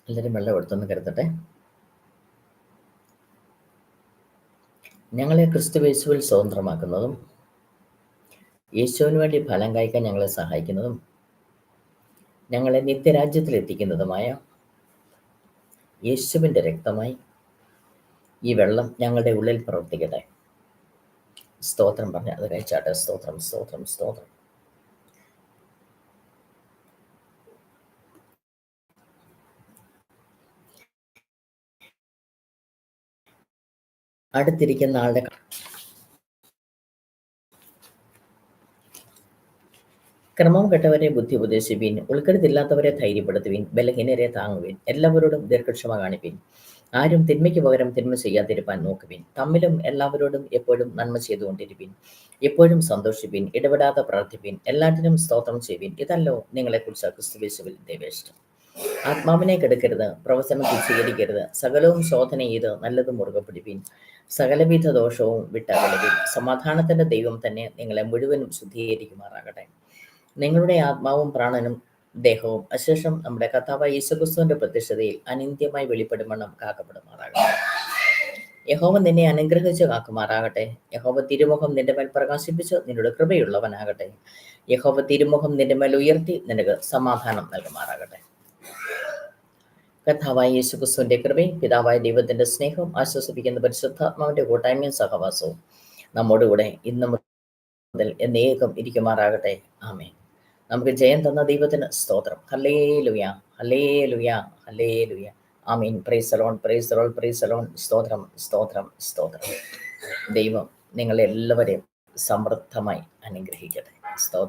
എല്ലാവരും വെള്ളം എടുത്തൊന്ന് കരുതട്ടെ. ഞങ്ങളെ ക്രിസ്തുയേശുവിൽ സ്വതന്ത്രമാക്കുന്നതും യേശുവിന് വേണ്ടി ഫലം കായ്ക്കാൻ ഞങ്ങളെ സഹായിക്കുന്നതും ഞങ്ങളെ നിത്യരാജ്യത്തിൽ എത്തിക്കുന്നതുമായ യേശുവിൻ്റെ രക്തമായി ഈ വെള്ളം ഞങ്ങളുടെ ഉള്ളിൽ പ്രവർത്തിക്കട്ടെ. സ്തോത്രം പറഞ്ഞ് അത് കഴിച്ചാട്ടെ. സ്തോത്രം സ്തോത്രം സ്തോത്രം. അടുത്തിരിക്കുന്ന ആളുടെ ക്രമം കെട്ടവരെ ബുദ്ധി ഉപദേശിപ്പീൻ, ഉൾക്കരുതില്ലാത്തവരെ ധൈര്യപ്പെടുത്തുവീൻ, ബലഹീനരെ താങ്ങുവീൻ, എല്ലാവരോടും ദീർഘക്ഷമ കാണിപ്പീൻ, ആരും തിന്മയ്ക്ക് പകരം തിന്മ ചെയ്യാതിരുപ്പാൻ നോക്കുവീൻ, തമ്മിലും എല്ലാവരോടും എപ്പോഴും നന്മ ചെയ്തുകൊണ്ടിരിപ്പീൻ, എപ്പോഴും സന്തോഷിപ്പീൻ, ഇടപെടാതെ പ്രാർത്ഥിപ്പീൻ, എല്ലാറ്റിനും സ്തോത്രം ചെയ്യുവീൻ. ഇതല്ലോ നിങ്ങളെക്കുറിച്ച് ക്രിസ്തുയേശുവിൽ ദൈവേഷ്ടം. ആത്മാവിനെ കെടുക്കരുത്, പ്രവചനം തുച്ഛീകരിക്കരുത്, സകലവും ശോധന ചെയ്ത് നല്ലതും മുറുകെ പിടിപ്പീൻ, സകലവിധ ദോഷവും വിട്ടകലുവീൻ. സമാധാനത്തിന്റെ ദൈവം തന്നെ നിങ്ങളെ മുഴുവനും ശുദ്ധീകരിക്കുമാറാകട്ടെ. നിങ്ങളുടെ ആത്മാവും പ്രാണനും ദേഹവും അശേഷം നമ്മുടെ കർത്താവായ യേശുക്രിസ്തുവിന്റെ പ്രത്യക്ഷതയിൽ അനിന്ത്യമായി വെളിപ്പെടുമണ്ണം കാക്കപ്പെടുമാറാകട്ടെ. യഹോവ നിന്നെ അനുഗ്രഹിച്ച് കാക്കുമാറാകട്ടെ. യഹോവ തിരുമുഖം നിന്റെ മേൽ പ്രകാശിപ്പിച്ച് നിന്നോട് കൃപയുള്ളവനാകട്ടെ. യഹോവ തിരുമുഖം നിന്റെ മേൽ ഉയർത്തി നിനക്ക് സമാധാനം നൽകുമാറാകട്ടെ. കർത്താവായ യേശുക്രിസ്തുവിന്റെ കൃപയും പിതാവായ ദൈവത്തിന്റെ സ്നേഹവും ആശ്വസിപ്പിക്കുന്ന പരിശുദ്ധാത്മാവിന്റെ കൂട്ടായ്മയും സഹവാസവും നമ്മോടുകൂടെ ഇന്ന് മുതൽ എന്നേക്കും ഇരിക്കുമാറാകട്ടെ. ആമേൻ. നമുക്ക് ജയം തന്ന ദൈവത്തിന് സ്തോത്രം. ഹല്ലേലൂയ ഹല്ലേലൂയ ഹല്ലേലൂയ. ആമീൻ. Praise Lord praise Lord praise Lord. സ്തോത്രം സ്തോത്രം സ്തോത്രം. ദൈവം നിങ്ങളെല്ലാവരെയും സമൃദ്ധമായി അനുഗ്രഹിക്കട്ടെ. സ്തോത്രം.